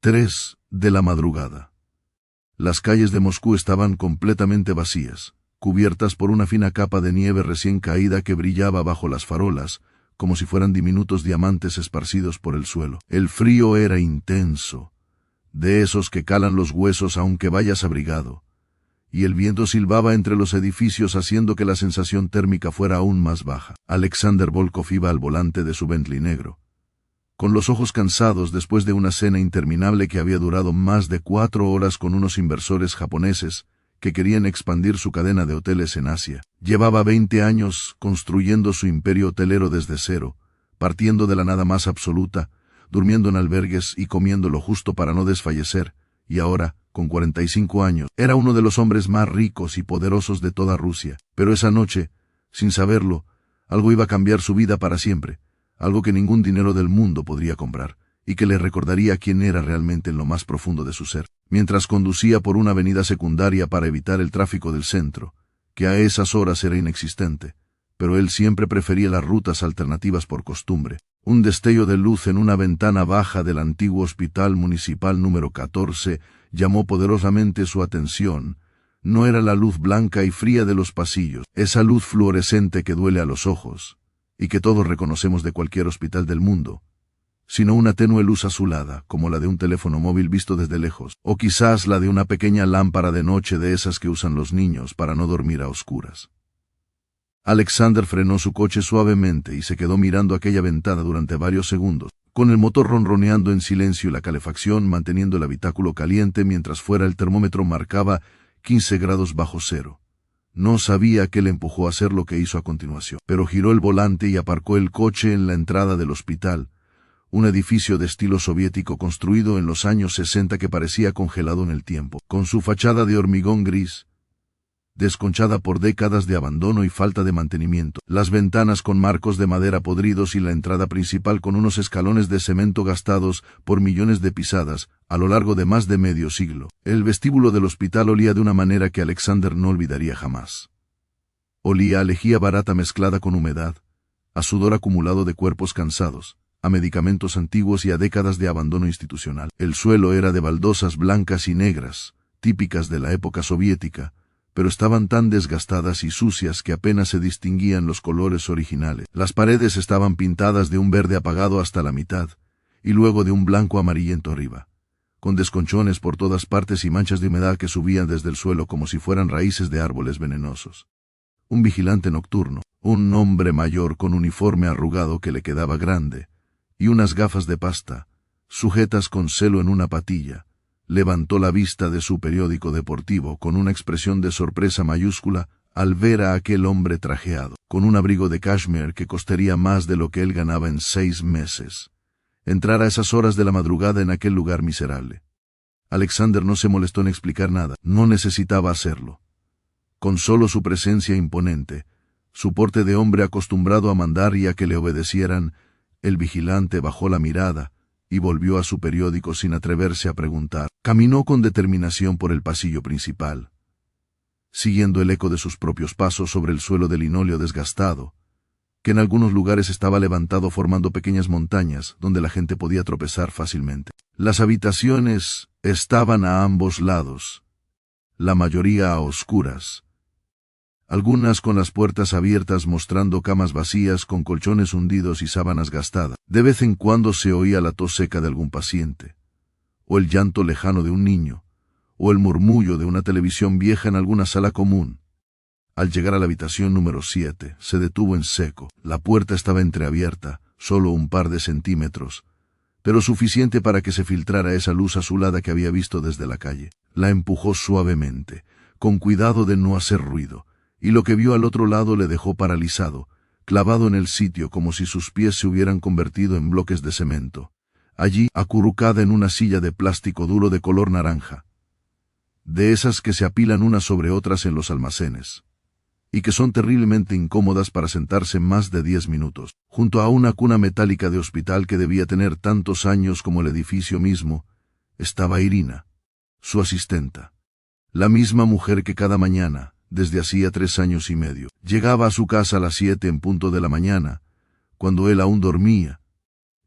3 de la madrugada. Las calles de Moscú estaban completamente vacías, cubiertas por una fina capa de nieve recién caída que brillaba bajo las farolas, como si fueran diminutos diamantes esparcidos por el suelo. El frío era intenso, de esos que calan los huesos aunque vayas abrigado, y el viento silbaba entre los edificios haciendo que la sensación térmica fuera aún más baja. Alexander Volkov iba al volante de su Bentley negro, con los ojos cansados después de una cena interminable que había durado más de 4 horas con unos inversores japoneses que querían expandir su cadena de hoteles en Asia. Llevaba 20 años construyendo su imperio hotelero desde cero, partiendo de la nada más absoluta, durmiendo en albergues y comiendo lo justo para no desfallecer, y ahora, con 45 años, era uno de los hombres más ricos y poderosos de toda Rusia. Pero esa noche, sin saberlo, algo iba a cambiar su vida para siempre, algo que ningún dinero del mundo podría comprar, y que le recordaría quién era realmente en lo más profundo de su ser. Mientras conducía por una avenida secundaria para evitar el tráfico del centro, que a esas horas era inexistente, pero él siempre prefería las rutas alternativas por costumbre. Un destello de luz en una ventana baja del antiguo Hospital Municipal número 14 llamó poderosamente su atención. No era la luz blanca y fría de los pasillos, esa luz fluorescente que duele a los ojos, y que todos reconocemos de cualquier hospital del mundo, sino una tenue luz azulada, como la de un teléfono móvil visto desde lejos, o quizás la de una pequeña lámpara de noche de esas que usan los niños para no dormir a oscuras. Alexander frenó su coche suavemente y se quedó mirando aquella ventana durante varios segundos, con el motor ronroneando en silencio y la calefacción manteniendo el habitáculo caliente mientras fuera el termómetro marcaba 15 grados bajo cero. No sabía qué le empujó a hacer lo que hizo a continuación, pero giró el volante y aparcó el coche en la entrada del hospital, un edificio de estilo soviético construido en los años 60 que parecía congelado en el tiempo, con su fachada de hormigón gris, desconchada por décadas de abandono y falta de mantenimiento, las ventanas con marcos de madera podridos y la entrada principal con unos escalones de cemento gastados por millones de pisadas a lo largo de más de medio siglo. El vestíbulo del hospital olía de una manera que Alexander no olvidaría jamás. Olía a lejía barata mezclada con humedad, a sudor acumulado de cuerpos cansados, a medicamentos antiguos y a décadas de abandono institucional. El suelo era de baldosas blancas y negras, típicas de la época soviética, pero estaban tan desgastadas y sucias que apenas se distinguían los colores originales. Las paredes estaban pintadas de un verde apagado hasta la mitad, y luego de un blanco amarillento arriba, con desconchones por todas partes y manchas de humedad que subían desde el suelo como si fueran raíces de árboles venenosos. Un vigilante nocturno, un hombre mayor con uniforme arrugado que le quedaba grande, y unas gafas de pasta, sujetas con celo en una patilla, levantó la vista de su periódico deportivo con una expresión de sorpresa mayúscula al ver a aquel hombre trajeado, con un abrigo de cashmere que costaría más de lo que él ganaba en 6 meses, entrar a esas horas de la madrugada en aquel lugar miserable. Alexander no se molestó en explicar nada, no necesitaba hacerlo. Con solo su presencia imponente, su porte de hombre acostumbrado a mandar y a que le obedecieran, el vigilante bajó la mirada y volvió a su periódico sin atreverse a preguntar. Caminó con determinación por el pasillo principal, siguiendo el eco de sus propios pasos sobre el suelo de linóleo desgastado, que en algunos lugares estaba levantado formando pequeñas montañas donde la gente podía tropezar fácilmente. Las habitaciones estaban a ambos lados, la mayoría a oscuras, algunas con las puertas abiertas mostrando camas vacías con colchones hundidos y sábanas gastadas. De vez en cuando se oía la tos seca de algún paciente, o el llanto lejano de un niño, o el murmullo de una televisión vieja en alguna sala común. Al llegar a la habitación número 7, se detuvo en seco. La puerta estaba entreabierta, solo un par de centímetros, pero suficiente para que se filtrara esa luz azulada que había visto desde la calle. La empujó suavemente, con cuidado de no hacer ruido, y lo que vio al otro lado le dejó paralizado, clavado en el sitio como si sus pies se hubieran convertido en bloques de cemento. Allí, acurrucada en una silla de plástico duro de color naranja, de esas que se apilan unas sobre otras en los almacenes, y que son terriblemente incómodas para sentarse más de 10 minutos, junto a una cuna metálica de hospital que debía tener tantos años como el edificio mismo, estaba Irina, su asistenta, la misma mujer que cada mañana, desde hacía 3 años y medio, llegaba a su casa a las 7 en punto de la mañana, cuando él aún dormía,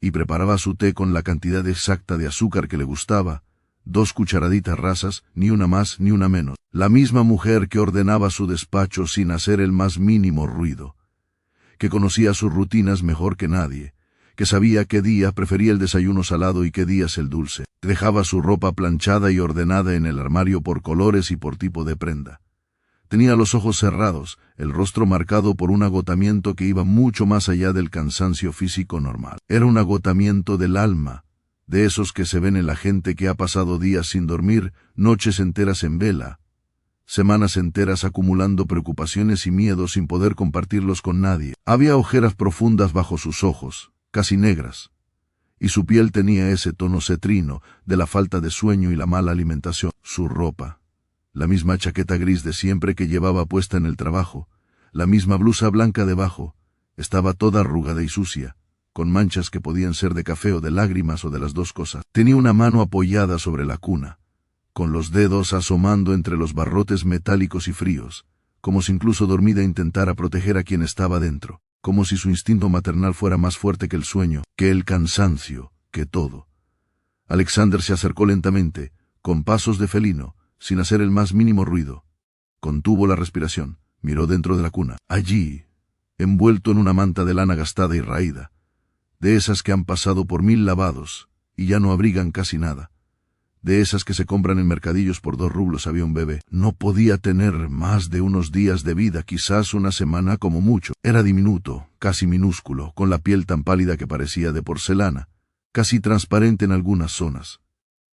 y preparaba su té con la cantidad exacta de azúcar que le gustaba, 2 cucharaditas rasas, ni una más ni una menos. La misma mujer que ordenaba su despacho sin hacer el más mínimo ruido, que conocía sus rutinas mejor que nadie, que sabía qué día prefería el desayuno salado y qué días el dulce. Dejaba su ropa planchada y ordenada en el armario por colores y por tipo de prenda. Tenía los ojos cerrados, el rostro marcado por un agotamiento que iba mucho más allá del cansancio físico normal. Era un agotamiento del alma, de esos que se ven en la gente que ha pasado días sin dormir, noches enteras en vela, semanas enteras acumulando preocupaciones y miedos sin poder compartirlos con nadie. Había ojeras profundas bajo sus ojos, casi negras, y su piel tenía ese tono cetrino de la falta de sueño y la mala alimentación. Su ropa, la misma chaqueta gris de siempre que llevaba puesta en el trabajo, la misma blusa blanca debajo, estaba toda arrugada y sucia, con manchas que podían ser de café o de lágrimas o de las dos cosas. Tenía una mano apoyada sobre la cuna, con los dedos asomando entre los barrotes metálicos y fríos, como si incluso dormida intentara proteger a quien estaba dentro, como si su instinto maternal fuera más fuerte que el sueño, que el cansancio, que todo. Alexander se acercó lentamente, con pasos de felino, sin hacer el más mínimo ruido. Contuvo la respiración, miró dentro de la cuna. Allí, envuelto en una manta de lana gastada y raída, de esas que han pasado por 1000 lavados y ya no abrigan casi nada, de esas que se compran en mercadillos por 2 rublos, había un bebé. No podía tener más de unos días de vida, quizás una semana como mucho. Era diminuto, casi minúsculo, con la piel tan pálida que parecía de porcelana, casi transparente en algunas zonas,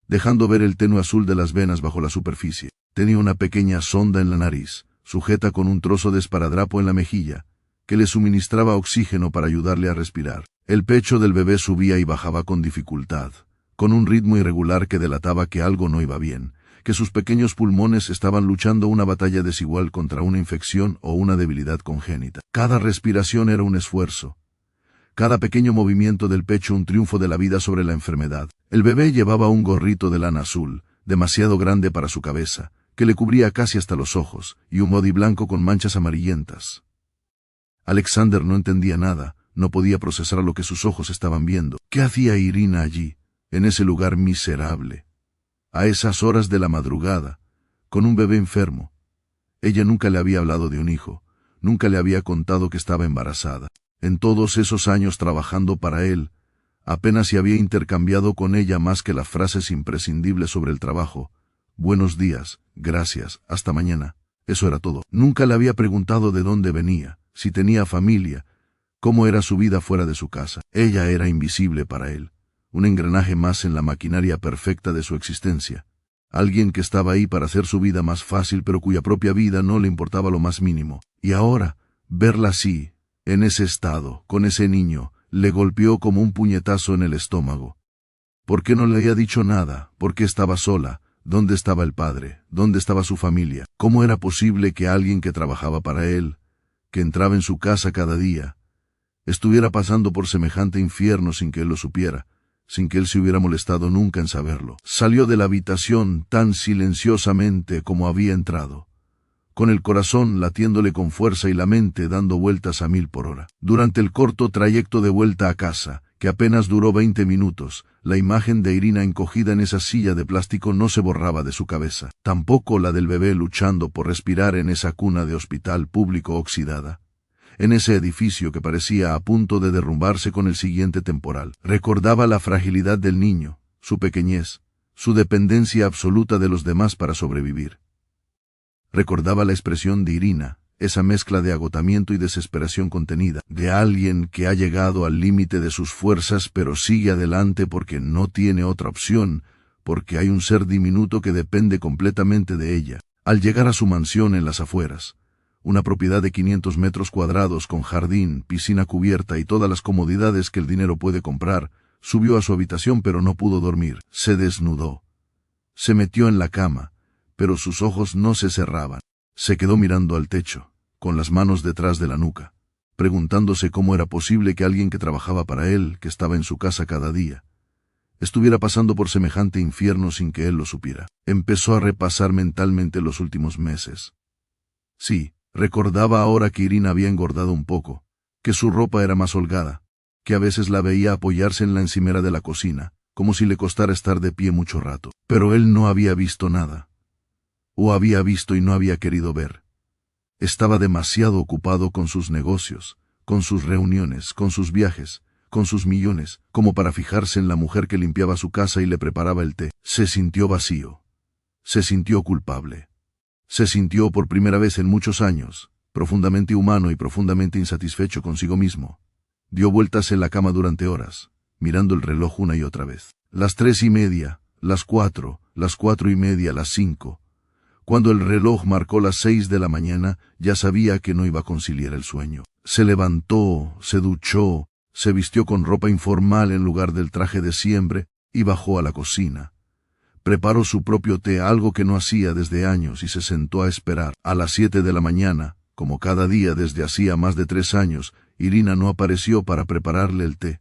dejando ver el tenue azul de las venas bajo la superficie. Tenía una pequeña sonda en la nariz, sujeta con un trozo de esparadrapo en la mejilla, que le suministraba oxígeno para ayudarle a respirar. El pecho del bebé subía y bajaba con dificultad, con un ritmo irregular que delataba que algo no iba bien, que sus pequeños pulmones estaban luchando una batalla desigual contra una infección o una debilidad congénita. Cada respiración era un esfuerzo, cada pequeño movimiento del pecho un triunfo de la vida sobre la enfermedad. El bebé llevaba un gorrito de lana azul, demasiado grande para su cabeza, que le cubría casi hasta los ojos, y un body blanco con manchas amarillentas. Alexander no entendía nada, no podía procesar lo que sus ojos estaban viendo. ¿Qué hacía Irina allí, en ese lugar miserable, a esas horas de la madrugada, con un bebé enfermo? Ella nunca le había hablado de un hijo, nunca le había contado que estaba embarazada. En todos esos años trabajando para él, apenas se había intercambiado con ella más que las frases imprescindibles sobre el trabajo. Buenos días, gracias, hasta mañana. Eso era todo. Nunca le había preguntado de dónde venía, si tenía familia, cómo era su vida fuera de su casa. Ella era invisible para él, un engranaje más en la maquinaria perfecta de su existencia. Alguien que estaba ahí para hacer su vida más fácil pero cuya propia vida no le importaba lo más mínimo. Y ahora, verla así, en ese estado, con ese niño, le golpeó como un puñetazo en el estómago. ¿Por qué no le había dicho nada? ¿Por qué estaba sola? ¿Dónde estaba el padre? ¿Dónde estaba su familia? ¿Cómo era posible que alguien que trabajaba para él, que entraba en su casa cada día, estuviera pasando por semejante infierno sin que él lo supiera, sin que él se hubiera molestado nunca en saberlo? Salió de la habitación tan silenciosamente como había entrado, con el corazón latiéndole con fuerza y la mente dando vueltas a 1000 por hora. Durante el corto trayecto de vuelta a casa, que apenas duró 20 minutos, la imagen de Irina encogida en esa silla de plástico no se borraba de su cabeza, tampoco la del bebé luchando por respirar en esa cuna de hospital público oxidada, en ese edificio que parecía a punto de derrumbarse con el siguiente temporal. Recordaba la fragilidad del niño, su pequeñez, su dependencia absoluta de los demás para sobrevivir. Recordaba la expresión de Irina, esa mezcla de agotamiento y desesperación contenida, de alguien que ha llegado al límite de sus fuerzas pero sigue adelante porque no tiene otra opción, porque hay un ser diminuto que depende completamente de ella. Al llegar a su mansión en las afueras, una propiedad de 500 metros cuadrados con jardín, piscina cubierta y todas las comodidades que el dinero puede comprar, subió a su habitación pero no pudo dormir. Se desnudó. Se metió en la cama, pero sus ojos no se cerraban. Se quedó mirando al techo, con las manos detrás de la nuca, preguntándose cómo era posible que alguien que trabajaba para él, que estaba en su casa cada día, estuviera pasando por semejante infierno sin que él lo supiera. Empezó a repasar mentalmente los últimos meses. Sí, recordaba ahora que Irina había engordado un poco, que su ropa era más holgada, que a veces la veía apoyarse en la encimera de la cocina, como si le costara estar de pie mucho rato. Pero él no había visto nada. O había visto y no había querido ver. Estaba demasiado ocupado con sus negocios, con sus reuniones, con sus viajes, con sus millones, como para fijarse en la mujer que limpiaba su casa y le preparaba el té. Se sintió vacío. Se sintió culpable. Se sintió por primera vez en muchos años, profundamente humano y profundamente insatisfecho consigo mismo. Dio vueltas en la cama durante horas, mirando el reloj una y otra vez. Las 3:30, las 4, las 4:30, las 5. Cuando el reloj marcó las 6 de la mañana, ya sabía que no iba a conciliar el sueño. Se levantó, se duchó, se vistió con ropa informal en lugar del traje de siempre y bajó a la cocina. Preparó su propio té, algo que no hacía desde años, y se sentó a esperar. A las 7 de la mañana, como cada día desde hacía más de 3 años, Irina no apareció para prepararle el té.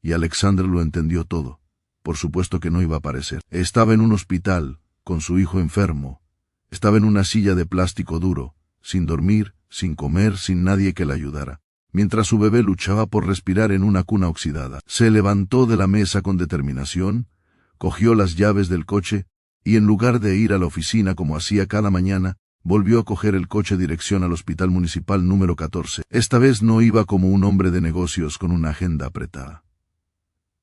Y Alexander lo entendió todo. Por supuesto que no iba a aparecer. Estaba en un hospital, con su hijo enfermo. Estaba en una silla de plástico duro, sin dormir, sin comer, sin nadie que la ayudara, mientras su bebé luchaba por respirar en una cuna oxidada. Se levantó de la mesa con determinación, cogió las llaves del coche, y en lugar de ir a la oficina como hacía cada mañana, volvió a coger el coche dirección al Hospital Municipal número 14. Esta vez no iba como un hombre de negocios con una agenda apretada.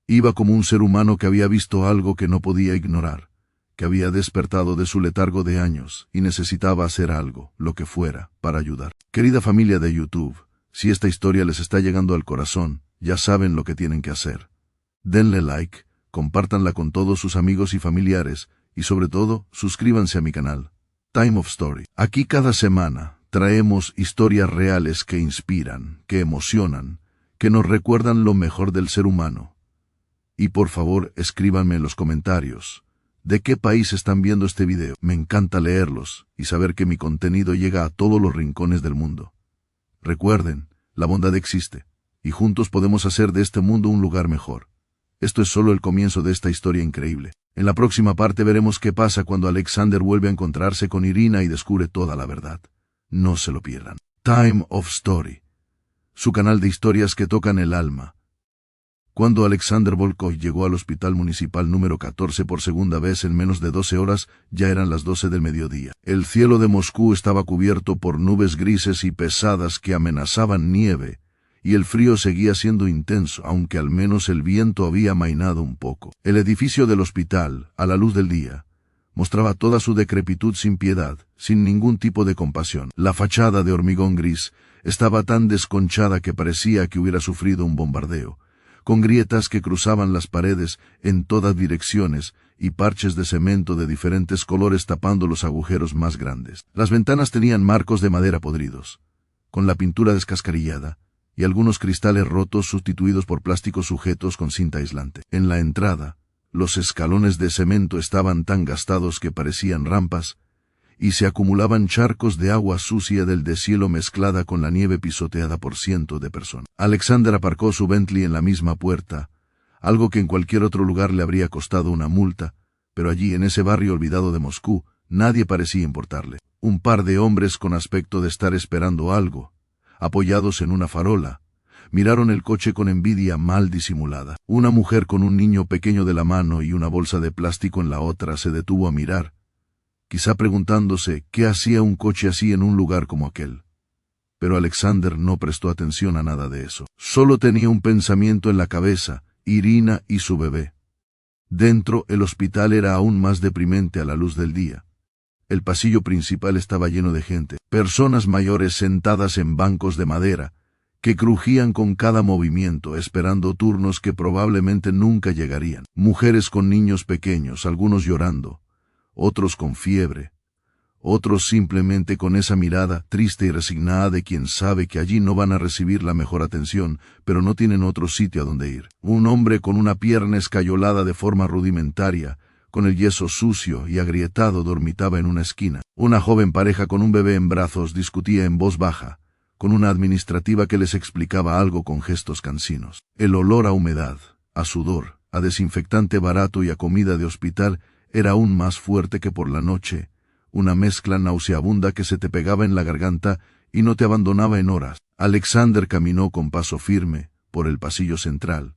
Iba como un ser humano que había visto algo que no podía ignorar, que había despertado de su letargo de años y necesitaba hacer algo, lo que fuera, para ayudar. Querida familia de YouTube, si esta historia les está llegando al corazón, ya saben lo que tienen que hacer. Denle like, compártanla con todos sus amigos y familiares, y sobre todo, suscríbanse a mi canal, Time of Story. Aquí cada semana traemos historias reales que inspiran, que emocionan, que nos recuerdan lo mejor del ser humano. Y por favor, escríbanme en los comentarios ¿de qué país están viendo este video? Me encanta leerlos y saber que mi contenido llega a todos los rincones del mundo. Recuerden, la bondad existe, y juntos podemos hacer de este mundo un lugar mejor. Esto es solo el comienzo de esta historia increíble. En la próxima parte veremos qué pasa cuando Alexander vuelve a encontrarse con Irina y descubre toda la verdad. No se lo pierdan. Time of Story, su canal de historias que tocan el alma. Cuando Alexander Volkov llegó al Hospital Municipal número 14 por segunda vez en menos de 12 horas, ya eran las 12 del mediodía. El cielo de Moscú estaba cubierto por nubes grises y pesadas que amenazaban nieve, y el frío seguía siendo intenso, aunque al menos el viento había amainado un poco. El edificio del hospital, a la luz del día, mostraba toda su decrepitud sin piedad, sin ningún tipo de compasión. La fachada de hormigón gris estaba tan desconchada que parecía que hubiera sufrido un bombardeo, con grietas que cruzaban las paredes en todas direcciones y parches de cemento de diferentes colores tapando los agujeros más grandes. Las ventanas tenían marcos de madera podridos, con la pintura descascarillada, y algunos cristales rotos sustituidos por plásticos sujetos con cinta aislante. En la entrada, los escalones de cemento estaban tan gastados que parecían rampas, y se acumulaban charcos de agua sucia del deshielo mezclada con la nieve pisoteada por cientos de personas. Alexander aparcó su Bentley en la misma puerta, algo que en cualquier otro lugar le habría costado una multa, pero allí en ese barrio olvidado de Moscú, nadie parecía importarle. Un par de hombres con aspecto de estar esperando algo, apoyados en una farola, miraron el coche con envidia mal disimulada. Una mujer con un niño pequeño de la mano y una bolsa de plástico en la otra se detuvo a mirar, quizá preguntándose qué hacía un coche así en un lugar como aquel. Pero Alexander no prestó atención a nada de eso. Solo tenía un pensamiento en la cabeza: Irina y su bebé. Dentro, el hospital era aún más deprimente a la luz del día. El pasillo principal estaba lleno de gente, personas mayores sentadas en bancos de madera, que crujían con cada movimiento esperando turnos que probablemente nunca llegarían. Mujeres con niños pequeños, algunos llorando, otros con fiebre, otros simplemente con esa mirada triste y resignada de quien sabe que allí no van a recibir la mejor atención, pero no tienen otro sitio a donde ir. Un hombre con una pierna escayolada de forma rudimentaria, con el yeso sucio y agrietado, dormitaba en una esquina. Una joven pareja con un bebé en brazos discutía en voz baja, con una administrativa que les explicaba algo con gestos cansinos. El olor a humedad, a sudor, a desinfectante barato y a comida de hospital era aún más fuerte que por la noche, una mezcla nauseabunda que se te pegaba en la garganta y no te abandonaba en horas. Alexander caminó con paso firme por el pasillo central,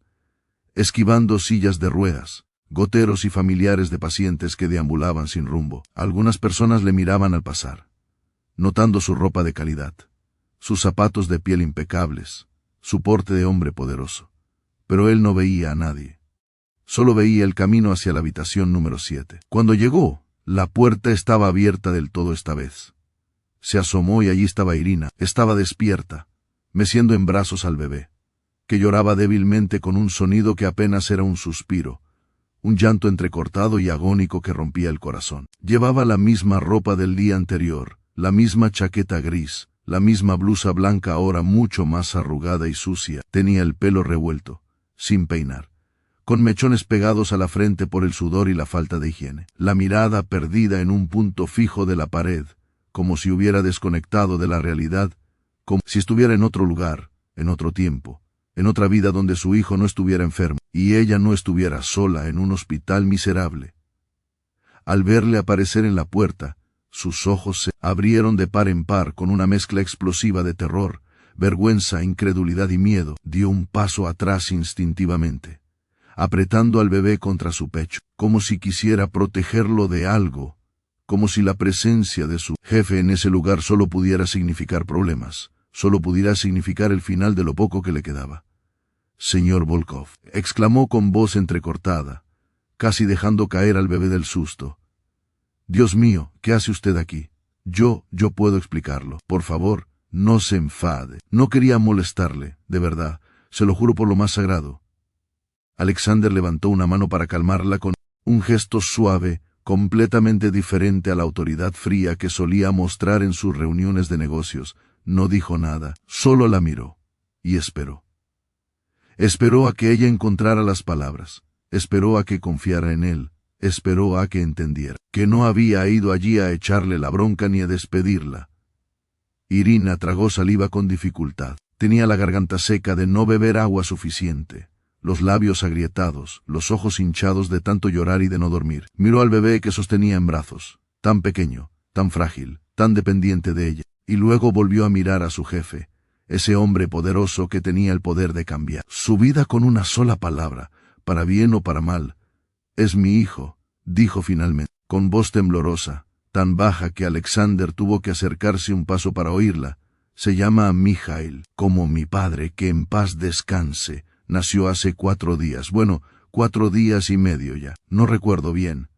esquivando sillas de ruedas, goteros y familiares de pacientes que deambulaban sin rumbo. Algunas personas le miraban al pasar, notando su ropa de calidad, sus zapatos de piel impecables, su porte de hombre poderoso. Pero él no veía a nadie. Solo veía el camino hacia la habitación número 7. Cuando llegó, la puerta estaba abierta del todo esta vez. Se asomó y allí estaba Irina. Estaba despierta, meciendo en brazos al bebé, que lloraba débilmente con un sonido que apenas era un suspiro, un llanto entrecortado y agónico que rompía el corazón. Llevaba la misma ropa del día anterior, la misma chaqueta gris, la misma blusa blanca ahora mucho más arrugada y sucia. Tenía el pelo revuelto, sin peinar, con mechones pegados a la frente por el sudor y la falta de higiene. La mirada perdida en un punto fijo de la pared, como si hubiera desconectado de la realidad, como si estuviera en otro lugar, en otro tiempo, en otra vida donde su hijo no estuviera enfermo, y ella no estuviera sola en un hospital miserable. Al verle aparecer en la puerta, sus ojos se abrieron de par en par con una mezcla explosiva de terror, vergüenza, incredulidad y miedo. Dio un paso atrás instintivamente, apretando al bebé contra su pecho, como si quisiera protegerlo de algo, como si la presencia de su jefe en ese lugar solo pudiera significar problemas, solo pudiera significar el final de lo poco que le quedaba. «Señor Volkov», exclamó con voz entrecortada, casi dejando caer al bebé del susto. «Dios mío, ¿qué hace usted aquí? Yo puedo explicarlo. Por favor, no se enfade. No quería molestarle, de verdad, se lo juro por lo más sagrado». Alexander levantó una mano para calmarla con un gesto suave, completamente diferente a la autoridad fría que solía mostrar en sus reuniones de negocios. No dijo nada, solo la miró, y esperó. Esperó a que ella encontrara las palabras, esperó a que confiara en él, esperó a que entendiera que no había ido allí a echarle la bronca ni a despedirla. Irina tragó saliva con dificultad. Tenía la garganta seca de no beber agua suficiente, los labios agrietados, los ojos hinchados de tanto llorar y de no dormir. Miró al bebé que sostenía en brazos, tan pequeño, tan frágil, tan dependiente de ella, y luego volvió a mirar a su jefe, ese hombre poderoso que tenía el poder de cambiar su vida con una sola palabra, para bien o para mal. «Es mi hijo», dijo finalmente, con voz temblorosa, tan baja que Alexander tuvo que acercarse un paso para oírla. «Se llama Mikhail, como mi padre, que en paz descanse. Nació hace 4 días, bueno, 4 días y medio ya, no recuerdo bien.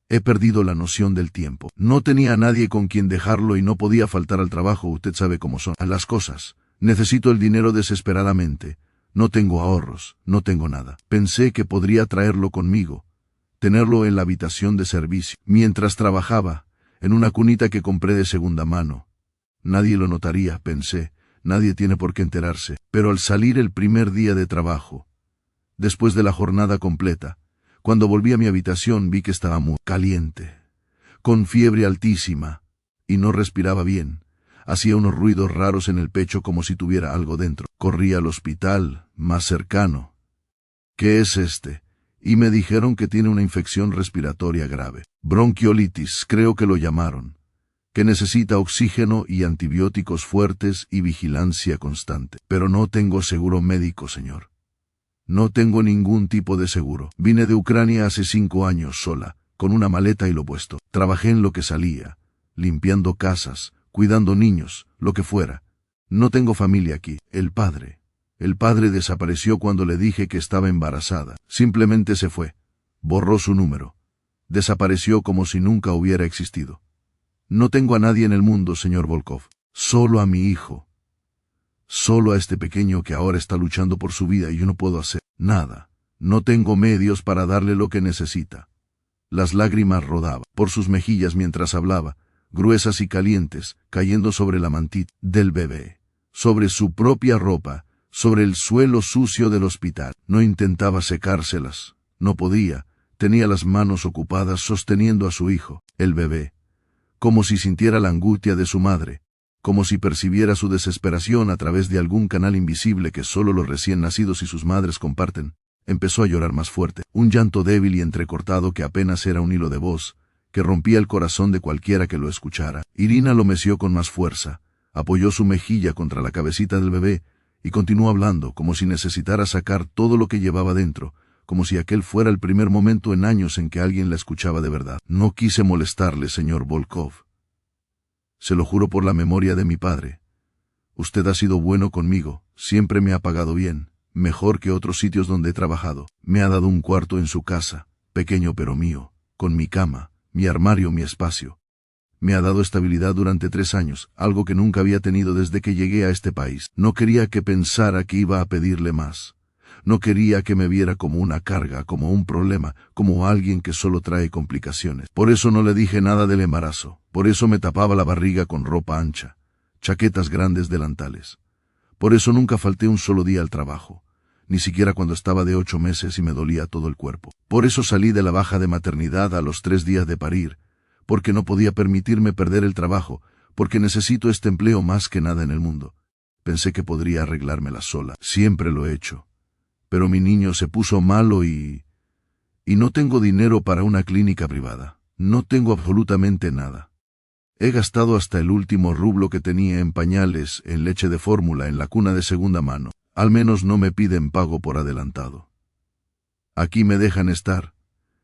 He perdido la noción del tiempo. No tenía a nadie con quien dejarlo y no podía faltar al trabajo, usted sabe cómo son las cosas. Necesito el dinero desesperadamente. No tengo ahorros, no tengo nada. Pensé que podría traerlo conmigo, tenerlo en la habitación de servicio, mientras trabajaba, en una cunita que compré de segunda mano. Nadie lo notaría, pensé, nadie tiene por qué enterarse. Pero al salir el primer día de trabajo, después de la jornada completa, cuando volví a mi habitación vi que estaba muy caliente, con fiebre altísima, y no respiraba bien. Hacía unos ruidos raros en el pecho como si tuviera algo dentro. Corrí al hospital más cercano. «¿Qué es este?» Y me dijeron que tiene una infección respiratoria grave. Bronquiolitis, creo que lo llamaron. Que necesita oxígeno y antibióticos fuertes y vigilancia constante. Pero no tengo seguro médico, señor. No tengo ningún tipo de seguro. Vine de Ucrania hace 5 años sola, con una maleta y lo puesto. Trabajé en lo que salía, limpiando casas, cuidando niños, lo que fuera. No tengo familia aquí. El padre desapareció cuando le dije que estaba embarazada. Simplemente se fue. Borró su número. Desapareció como si nunca hubiera existido. No tengo a nadie en el mundo, señor Volkov. Solo a mi hijo. Solo a este pequeño que ahora está luchando por su vida y yo no puedo hacer nada. No tengo medios para darle lo que necesita». Las lágrimas rodaban por sus mejillas mientras hablaba, gruesas y calientes, cayendo sobre la mantita del bebé, sobre su propia ropa, sobre el suelo sucio del hospital. No intentaba secárselas, no podía, tenía las manos ocupadas sosteniendo a su hijo, el bebé, como si sintiera la angustia de su madre, como si percibiera su desesperación a través de algún canal invisible que solo los recién nacidos y sus madres comparten. Empezó a llorar más fuerte, un llanto débil y entrecortado que apenas era un hilo de voz, que rompía el corazón de cualquiera que lo escuchara. Irina lo meció con más fuerza, apoyó su mejilla contra la cabecita del bebé Y continuó hablando, como si necesitara sacar todo lo que llevaba dentro, como si aquel fuera el primer momento en años en que alguien la escuchaba de verdad. No quise molestarle, señor Volkov. Se lo juro por la memoria de mi padre. Usted ha sido bueno conmigo, siempre me ha pagado bien, mejor que otros sitios donde he trabajado. Me ha dado un cuarto en su casa, pequeño pero mío, con mi cama, mi armario, mi espacio. Me ha dado estabilidad durante 3 años, algo que nunca había tenido desde que llegué a este país. No quería que pensara que iba a pedirle más. No quería que me viera como una carga, como un problema, como alguien que solo trae complicaciones. Por eso no le dije nada del embarazo. Por eso me tapaba la barriga con ropa ancha, chaquetas grandes, delantales. Por eso nunca falté un solo día al trabajo, ni siquiera cuando estaba de 8 meses y me dolía todo el cuerpo. Por eso salí de la baja de maternidad a los 3 días de parir, porque no podía permitirme perder el trabajo, porque necesito este empleo más que nada en el mundo. Pensé que podría arreglármela sola. Siempre lo he hecho. Pero mi niño se puso malo y no tengo dinero para una clínica privada. No tengo absolutamente nada. He gastado hasta el último rublo que tenía en pañales, en leche de fórmula, en la cuna de segunda mano. Al menos no me piden pago por adelantado. Aquí me dejan estar.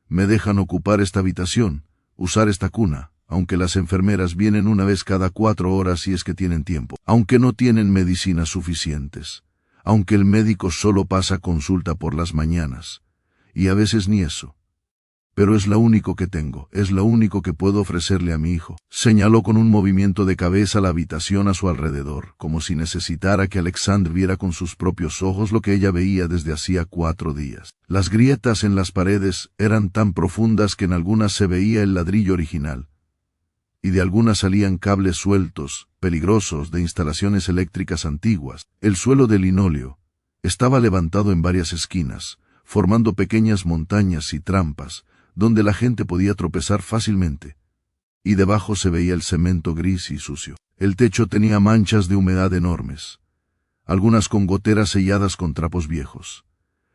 Me dejan ocupar esta habitación, usar esta cuna, aunque las enfermeras vienen una vez cada 4 horas si es que tienen tiempo, aunque no tienen medicinas suficientes, aunque el médico solo pasa consulta por las mañanas, y a veces ni eso. Pero es lo único que tengo, es lo único que puedo ofrecerle a mi hijo. Señaló con un movimiento de cabeza la habitación a su alrededor, como si necesitara que Alexander viera con sus propios ojos lo que ella veía desde hacía 4 días. Las grietas en las paredes eran tan profundas que en algunas se veía el ladrillo original, y de algunas salían cables sueltos, peligrosos, de instalaciones eléctricas antiguas. El suelo de linóleo estaba levantado en varias esquinas, formando pequeñas montañas y trampas, donde la gente podía tropezar fácilmente, y debajo se veía el cemento gris y sucio. El techo tenía manchas de humedad enormes, algunas con goteras selladas con trapos viejos.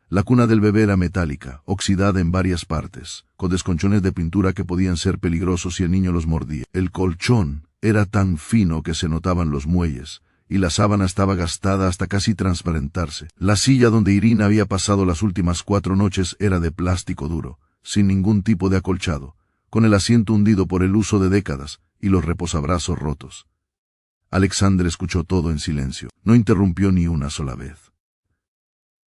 La cuna del bebé era metálica, oxidada en varias partes, con desconchones de pintura que podían ser peligrosos si el niño los mordía. El colchón era tan fino que se notaban los muelles, y la sábana estaba gastada hasta casi transparentarse. La silla donde Irina había pasado las últimas 4 noches era de plástico duro, sin ningún tipo de acolchado, con el asiento hundido por el uso de décadas y los reposabrazos rotos. Alexander escuchó todo en silencio, no interrumpió ni una sola vez.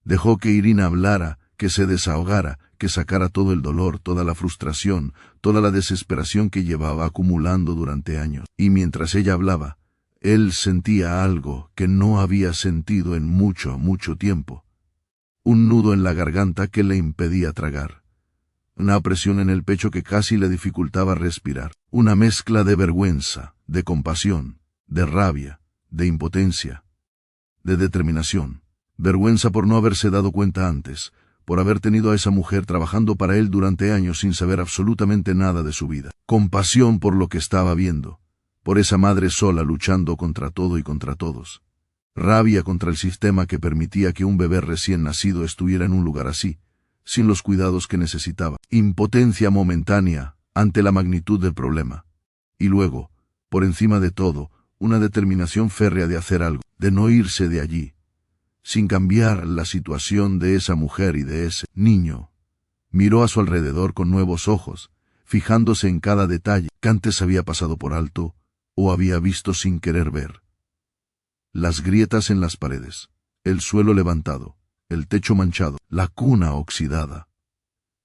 Dejó que Irina hablara, que se desahogara, que sacara todo el dolor, toda la frustración, toda la desesperación que llevaba acumulando durante años. Y mientras ella hablaba, él sentía algo que no había sentido en mucho, mucho tiempo. Un nudo en la garganta que le impedía tragar. Una opresión en el pecho que casi le dificultaba respirar. Una mezcla de vergüenza, de compasión, de rabia, de impotencia, de determinación. Vergüenza por no haberse dado cuenta antes, por haber tenido a esa mujer trabajando para él durante años sin saber absolutamente nada de su vida. Compasión por lo que estaba viendo, por esa madre sola luchando contra todo y contra todos. Rabia contra el sistema que permitía que un bebé recién nacido estuviera en un lugar así, sin los cuidados que necesitaba. Impotencia momentánea ante la magnitud del problema. Y luego, por encima de todo, una determinación férrea de hacer algo, de no irse de allí, sin cambiar la situación de esa mujer y de ese niño. Miró a su alrededor con nuevos ojos, fijándose en cada detalle que antes había pasado por alto o había visto sin querer ver. Las grietas en las paredes, el suelo levantado, el techo manchado, la cuna oxidada,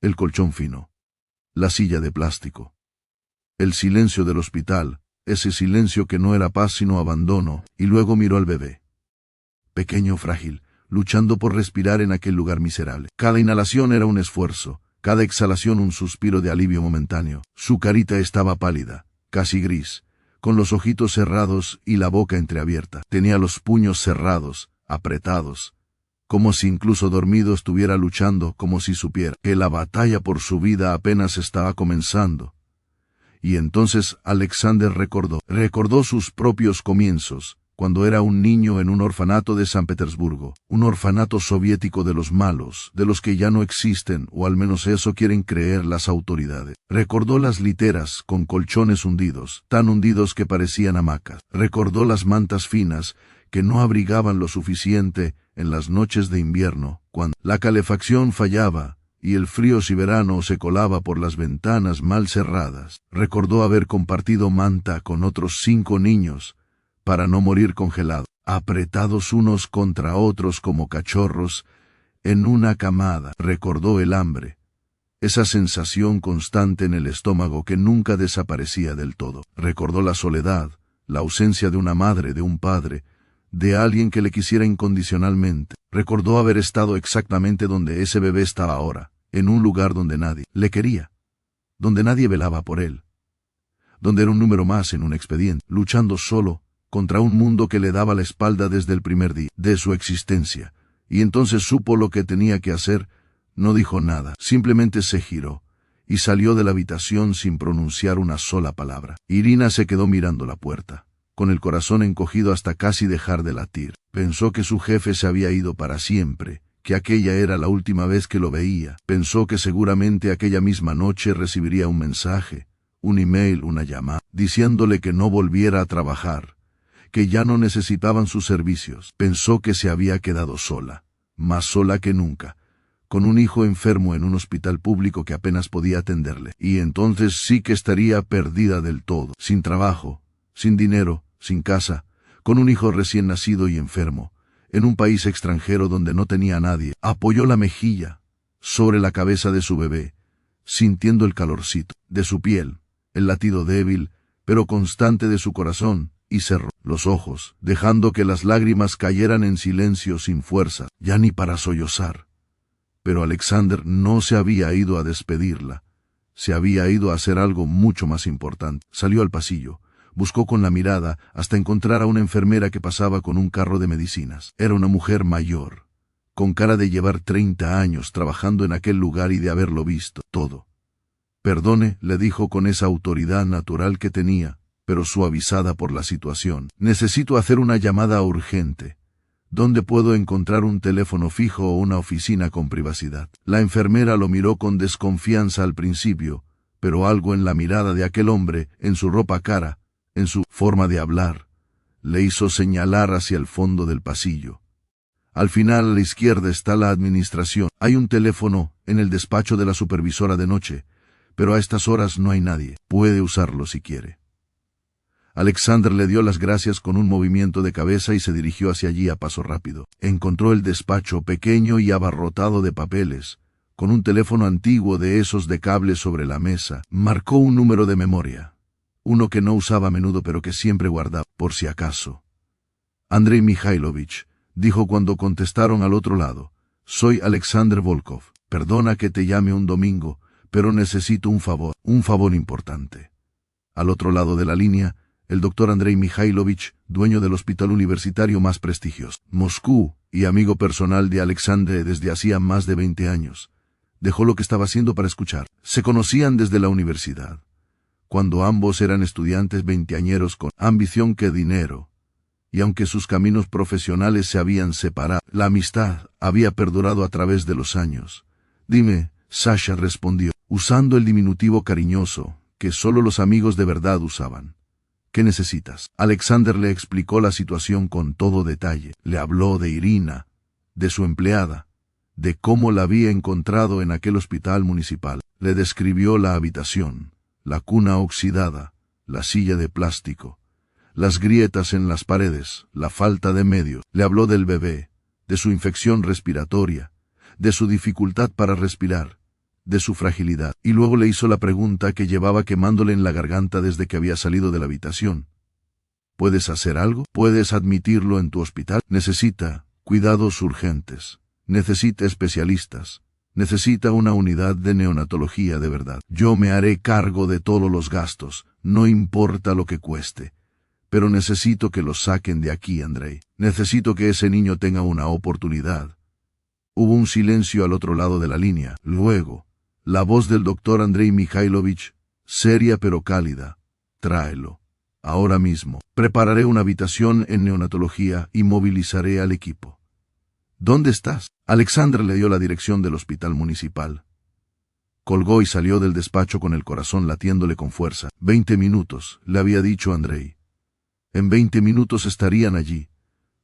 el colchón fino, la silla de plástico. El silencio del hospital, ese silencio que no era paz sino abandono, y luego miró al bebé. Pequeño, frágil, luchando por respirar en aquel lugar miserable. Cada inhalación era un esfuerzo, cada exhalación un suspiro de alivio momentáneo. Su carita estaba pálida, casi gris, con los ojitos cerrados y la boca entreabierta. Tenía los puños cerrados, apretados, como si incluso dormido estuviera luchando, como si supiera que la batalla por su vida apenas estaba comenzando. Y entonces Alexander recordó sus propios comienzos, cuando era un niño en un orfanato de San Petersburgo, un orfanato soviético de los malos, de los que ya no existen, o al menos eso quieren creer las autoridades. Recordó las literas con colchones hundidos, tan hundidos que parecían hamacas. Recordó las mantas finas que no abrigaban lo suficiente en las noches de invierno, cuando la calefacción fallaba y el frío siberano se colaba por las ventanas mal cerradas. Recordó haber compartido manta con otros 5 niños para no morir congelados, apretados unos contra otros como cachorros en una camada. Recordó el hambre, esa sensación constante en el estómago que nunca desaparecía del todo. Recordó la soledad, la ausencia de una madre, de un padre, de alguien que le quisiera incondicionalmente. Recordó haber estado exactamente donde ese bebé estaba ahora, en un lugar donde nadie le quería, donde nadie velaba por él, donde era un número más en un expediente, luchando solo contra un mundo que le daba la espalda desde el primer día de su existencia. Y entonces supo lo que tenía que hacer. No dijo nada, simplemente se giró y salió de la habitación sin pronunciar una sola palabra. Irina se quedó mirando la puerta, con el corazón encogido hasta casi dejar de latir. Pensó que su jefe se había ido para siempre, que aquella era la última vez que lo veía. Pensó que seguramente aquella misma noche recibiría un mensaje, un email, una llamada, diciéndole que no volviera a trabajar, que ya no necesitaban sus servicios. Pensó que se había quedado sola, más sola que nunca, con un hijo enfermo en un hospital público que apenas podía atenderle. Y entonces sí que estaría perdida del todo, sin trabajo, sin dinero, sin casa, con un hijo recién nacido y enfermo, en un país extranjero donde no tenía a nadie. Apoyó la mejilla sobre la cabeza de su bebé, sintiendo el calorcito de su piel, el latido débil, pero constante de su corazón, y cerró los ojos, dejando que las lágrimas cayeran en silencio sin fuerza, ya ni para sollozar. Pero Alexander no se había ido a despedirla, se había ido a hacer algo mucho más importante. Salió al pasillo, buscó con la mirada hasta encontrar a una enfermera que pasaba con un carro de medicinas. Era una mujer mayor, con cara de llevar 30 años trabajando en aquel lugar y de haberlo visto todo. Perdone, le dijo con esa autoridad natural que tenía, pero suavizada por la situación. Necesito hacer una llamada urgente. ¿Dónde puedo encontrar un teléfono fijo o una oficina con privacidad? La enfermera lo miró con desconfianza al principio, pero algo en la mirada de aquel hombre, en su ropa cara, en su forma de hablar, le hizo señalar hacia el fondo del pasillo. Al final a la izquierda está la administración. Hay un teléfono en el despacho de la supervisora de noche, pero a estas horas no hay nadie. Puede usarlo si quiere. Alexander le dio las gracias con un movimiento de cabeza y se dirigió hacia allí a paso rápido. Encontró el despacho pequeño y abarrotado de papeles, con un teléfono antiguo de esos de cable sobre la mesa. Marcó un número de memoria, uno que no usaba a menudo pero que siempre guardaba, por si acaso. Andrei Mikhailovich, dijo cuando contestaron al otro lado. Soy Alexander Volkov. Perdona que te llame un domingo, pero necesito un favor importante. Al otro lado de la línea, el doctor Andrei Mikhailovich, dueño del hospital universitario más prestigioso, Moscú, y amigo personal de Alexander desde hacía más de 20 años, dejó lo que estaba haciendo para escuchar. Se conocían desde la universidad, cuando ambos eran estudiantes veinteañeros con ambición que dinero, y aunque sus caminos profesionales se habían separado, la amistad había perdurado a través de los años. Dime, Sasha respondió, usando el diminutivo cariñoso que solo los amigos de verdad usaban. ¿Qué necesitas? Alexander le explicó la situación con todo detalle. Le habló de Irina, de su empleada, de cómo la había encontrado en aquel hospital municipal. Le describió la habitación, la cuna oxidada, la silla de plástico, las grietas en las paredes, la falta de medios. Le habló del bebé, de su infección respiratoria, de su dificultad para respirar, de su fragilidad, y luego le hizo la pregunta que llevaba quemándole en la garganta desde que había salido de la habitación. ¿Puedes hacer algo? ¿Puedes admitirlo en tu hospital? Necesita cuidados urgentes, necesita especialistas, necesita una unidad de neonatología de verdad. Yo me haré cargo de todos los gastos, no importa lo que cueste. Pero necesito que lo saquen de aquí, Andrei. Necesito que ese niño tenga una oportunidad. Hubo un silencio al otro lado de la línea. Luego, la voz del doctor Andrei Mikhailovich, seria pero cálida. Tráelo. Ahora mismo. Prepararé una habitación en neonatología y movilizaré al equipo. ¿Dónde estás? Alexander le dio la dirección del hospital municipal. Colgó y salió del despacho con el corazón latiéndole con fuerza. 20 minutos, le había dicho Andrei. En 20 minutos estarían allí.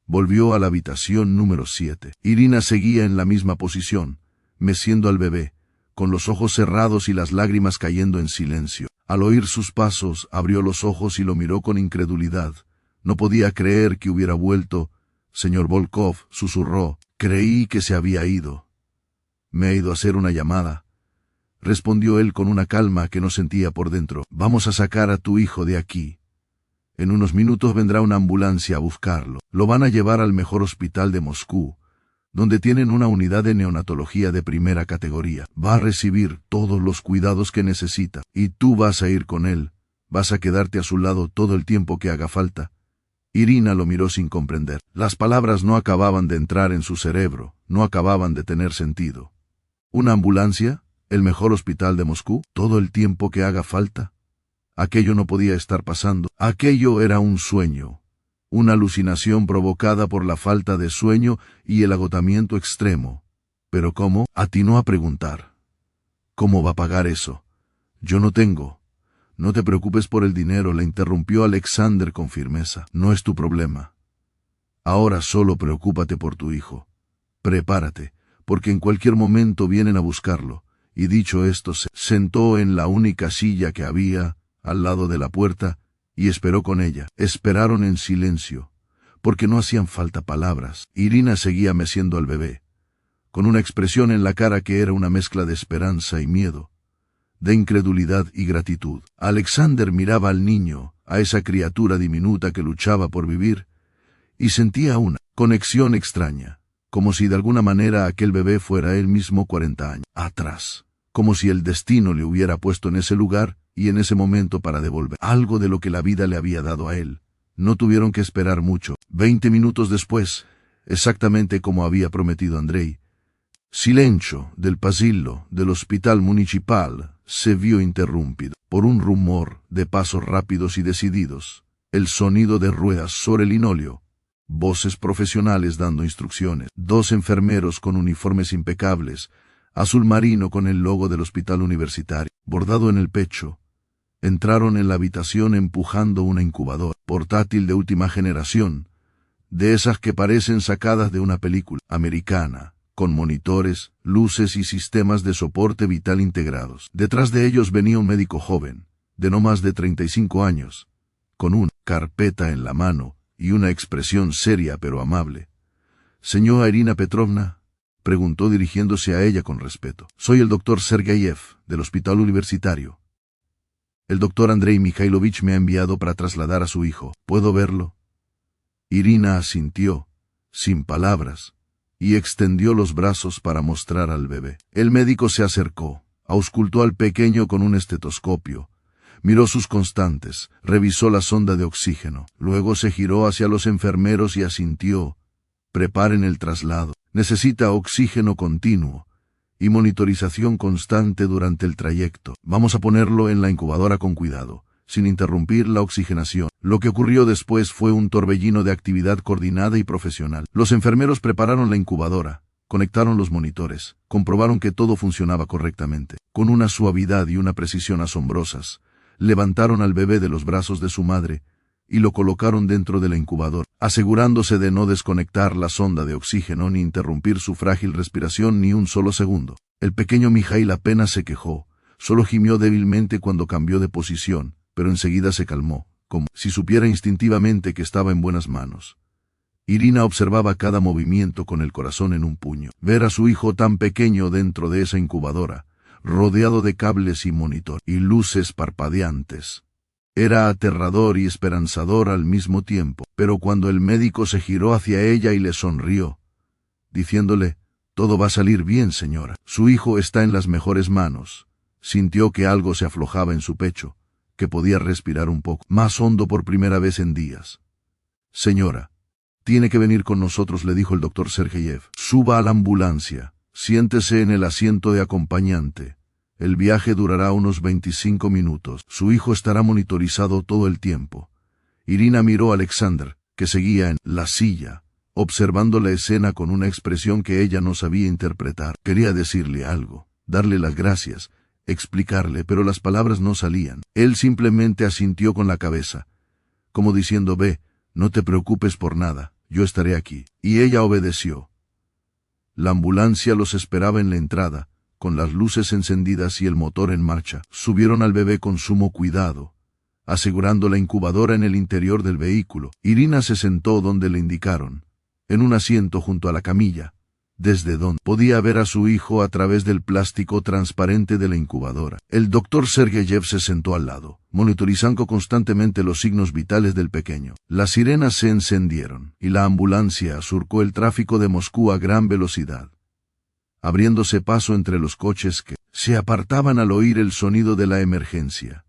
Volvió a la habitación número 7. Irina seguía en la misma posición, meciendo al bebé, con los ojos cerrados y las lágrimas cayendo en silencio. Al oír sus pasos, abrió los ojos y lo miró con incredulidad. No podía creer que hubiera vuelto. Señor Volkov, susurró, creí que se había ido. Me ha ido a hacer una llamada, respondió él con una calma que no sentía por dentro. Vamos a sacar a tu hijo de aquí. En unos minutos vendrá una ambulancia a buscarlo. Lo van a llevar al mejor hospital de Moscú, donde tienen una unidad de neonatología de primera categoría. Va a recibir todos los cuidados que necesita, y tú vas a ir con él. Vas a quedarte a su lado todo el tiempo que haga falta. Irina lo miró sin comprender. Las palabras no acababan de entrar en su cerebro, no acababan de tener sentido. ¿Una ambulancia? ¿El mejor hospital de Moscú? ¿Todo el tiempo que haga falta? Aquello no podía estar pasando. Aquello era un sueño. Una alucinación provocada por la falta de sueño y el agotamiento extremo. ¿Pero cómo? Atinó a preguntar. ¿Cómo va a pagar eso? Yo no tengo. No te preocupes por el dinero, le interrumpió Alexander con firmeza. No es tu problema. Ahora solo preocúpate por tu hijo. Prepárate, porque en cualquier momento vienen a buscarlo. Y dicho esto, se sentó en la única silla que había, al lado de la puerta, y esperó con ella. Esperaron en silencio, porque no hacían falta palabras. Irina seguía meciendo al bebé, con una expresión en la cara que era una mezcla de esperanza y miedo, de incredulidad y gratitud. Alexander miraba al niño, a esa criatura diminuta que luchaba por vivir, y sentía una conexión extraña, como si de alguna manera aquel bebé fuera él mismo 40 años atrás, como si el destino le hubiera puesto en ese lugar y en ese momento para devolver algo de lo que la vida le había dado a él. No tuvieron que esperar mucho. 20 minutos después, exactamente como había prometido Andrei, silencio del pasillo del hospital municipal se vio interrumpido por un rumor de pasos rápidos y decididos, el sonido de ruedas sobre el linóleo, voces profesionales dando instrucciones, 2 enfermeros con uniformes impecables, azul marino con el logo del hospital universitario, bordado en el pecho. Entraron en la habitación empujando una incubadora portátil de última generación, de esas que parecen sacadas de una película americana, con monitores, luces y sistemas de soporte vital integrados. Detrás de ellos venía un médico joven, de no más de 35 años, con una carpeta en la mano y una expresión seria pero amable. «¿Señora Irina Petrovna?», preguntó dirigiéndose a ella con respeto. «Soy el doctor Sergeyev, del hospital universitario. El doctor Andrei Mikhailovich me ha enviado para trasladar a su hijo. ¿Puedo verlo?». Irina asintió, sin palabras, y extendió los brazos para mostrar al bebé. El médico se acercó, auscultó al pequeño con un estetoscopio, miró sus constantes, revisó la sonda de oxígeno, luego se giró hacia los enfermeros y asintió. «Preparen el traslado. Necesita oxígeno continuo y monitorización constante durante el trayecto. Vamos a ponerlo en la incubadora con cuidado, sin interrumpir la oxigenación». Lo que ocurrió después fue un torbellino de actividad coordinada y profesional. Los enfermeros prepararon la incubadora, conectaron los monitores, comprobaron que todo funcionaba correctamente. Con una suavidad y una precisión asombrosas, levantaron al bebé de los brazos de su madre y lo colocaron dentro de la incubadora, asegurándose de no desconectar la sonda de oxígeno ni interrumpir su frágil respiración ni un solo segundo. El pequeño Mijail apenas se quejó, solo gimió débilmente cuando cambió de posición, pero enseguida se calmó, como si supiera instintivamente que estaba en buenas manos. Irina observaba cada movimiento con el corazón en un puño. Ver a su hijo tan pequeño dentro de esa incubadora, rodeado de cables y monitor y luces parpadeantes, era aterrador y esperanzador al mismo tiempo. Pero cuando el médico se giró hacia ella y le sonrió, diciéndole: «Todo va a salir bien, señora. Su hijo está en las mejores manos», sintió que algo se aflojaba en su pecho, que podía respirar un poco más hondo por primera vez en días. «Señora, tiene que venir con nosotros», le dijo el doctor Sergeyev. «Suba a la ambulancia, siéntese en el asiento de acompañante. El viaje durará unos 25 minutos. Su hijo estará monitorizado todo el tiempo». Irina miró a Alexander, que seguía en la silla, observando la escena con una expresión que ella no sabía interpretar. Quería decirle algo, darle las gracias, explicarle, pero las palabras no salían. Él simplemente asintió con la cabeza, como diciendo: «Ve, no te preocupes por nada, yo estaré aquí. Y ella obedeció. La ambulancia los esperaba en la entrada, con las luces encendidas y el motor en marcha. Subieron al bebé con sumo cuidado, asegurando la incubadora en el interior del vehículo. Irina se sentó donde le indicaron, en un asiento junto a la camilla, desde donde podía ver a su hijo a través del plástico transparente de la incubadora. El doctor Sergeyev se sentó al lado, monitorizando constantemente los signos vitales del pequeño. Las sirenas se encendieron, y la ambulancia surcó el tráfico de Moscú a gran velocidad, abriéndose paso entre los coches que se apartaban al oír el sonido de la emergencia.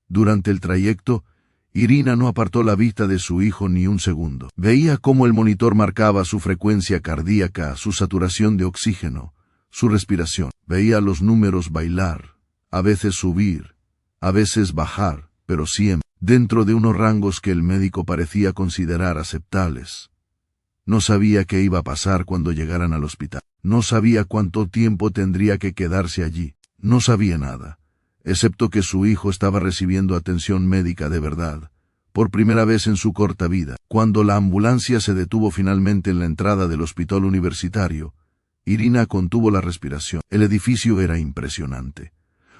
Durante el trayecto, Irina no apartó la vista de su hijo ni un segundo. Veía cómo el monitor marcaba su frecuencia cardíaca, su saturación de oxígeno, su respiración. Veía los números bailar, a veces subir, a veces bajar, pero siempre dentro de unos rangos que el médico parecía considerar aceptables. No sabía qué iba a pasar cuando llegaran al hospital. No sabía cuánto tiempo tendría que quedarse allí. No sabía nada, excepto que su hijo estaba recibiendo atención médica de verdad, por primera vez en su corta vida. Cuando la ambulancia se detuvo finalmente en la entrada del hospital universitario, Irina contuvo la respiración. El edificio era impresionante.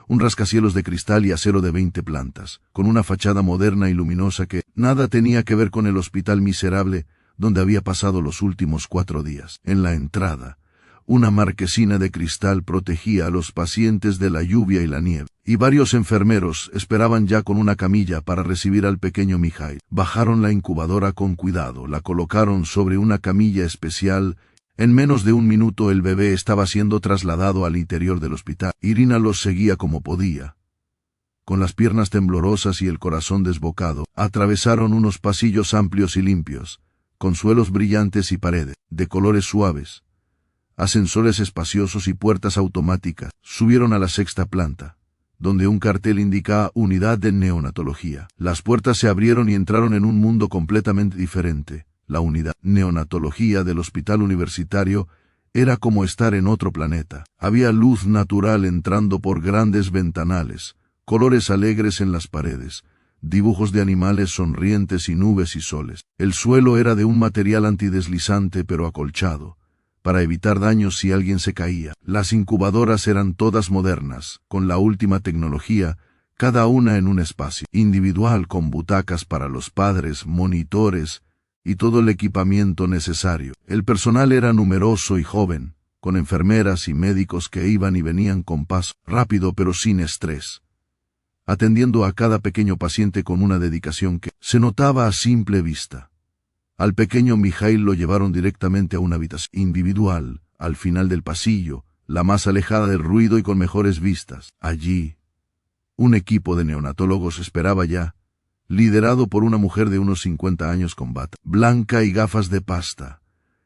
Un rascacielos de cristal y acero de 20 plantas, con una fachada moderna y luminosa que nada tenía que ver con el hospital miserable donde había pasado los últimos 4 días. En la entrada, una marquesina de cristal protegía a los pacientes de la lluvia y la nieve, y varios enfermeros esperaban ya con una camilla para recibir al pequeño Mikhail. Bajaron la incubadora con cuidado, la colocaron sobre una camilla especial. En menos de un minuto el bebé estaba siendo trasladado al interior del hospital. Irina los seguía como podía. Con las piernas temblorosas y el corazón desbocado, atravesaron unos pasillos amplios y limpios, con suelos brillantes y paredes de colores suaves, ascensores espaciosos y puertas automáticas. Subieron a la 6ª planta, donde un cartel indicaba Unidad de Neonatología. Las puertas se abrieron y entraron en un mundo completamente diferente. La unidad neonatología del hospital universitario era como estar en otro planeta. Había luz natural entrando por grandes ventanales, colores alegres en las paredes, dibujos de animales sonrientes y nubes y soles. El suelo era de un material antideslizante pero acolchado, para evitar daños si alguien se caía. Las incubadoras eran todas modernas, con la última tecnología, cada una en un espacio individual con butacas para los padres, monitores y todo el equipamiento necesario. El personal era numeroso y joven, con enfermeras y médicos que iban y venían con paso rápido pero sin estrés, atendiendo a cada pequeño paciente con una dedicación que se notaba a simple vista. Al pequeño Mikhail lo llevaron directamente a una habitación individual, al final del pasillo, la más alejada del ruido y con mejores vistas. Allí, un equipo de neonatólogos esperaba ya, liderado por una mujer de unos 50 años con bata blanca y gafas de pasta,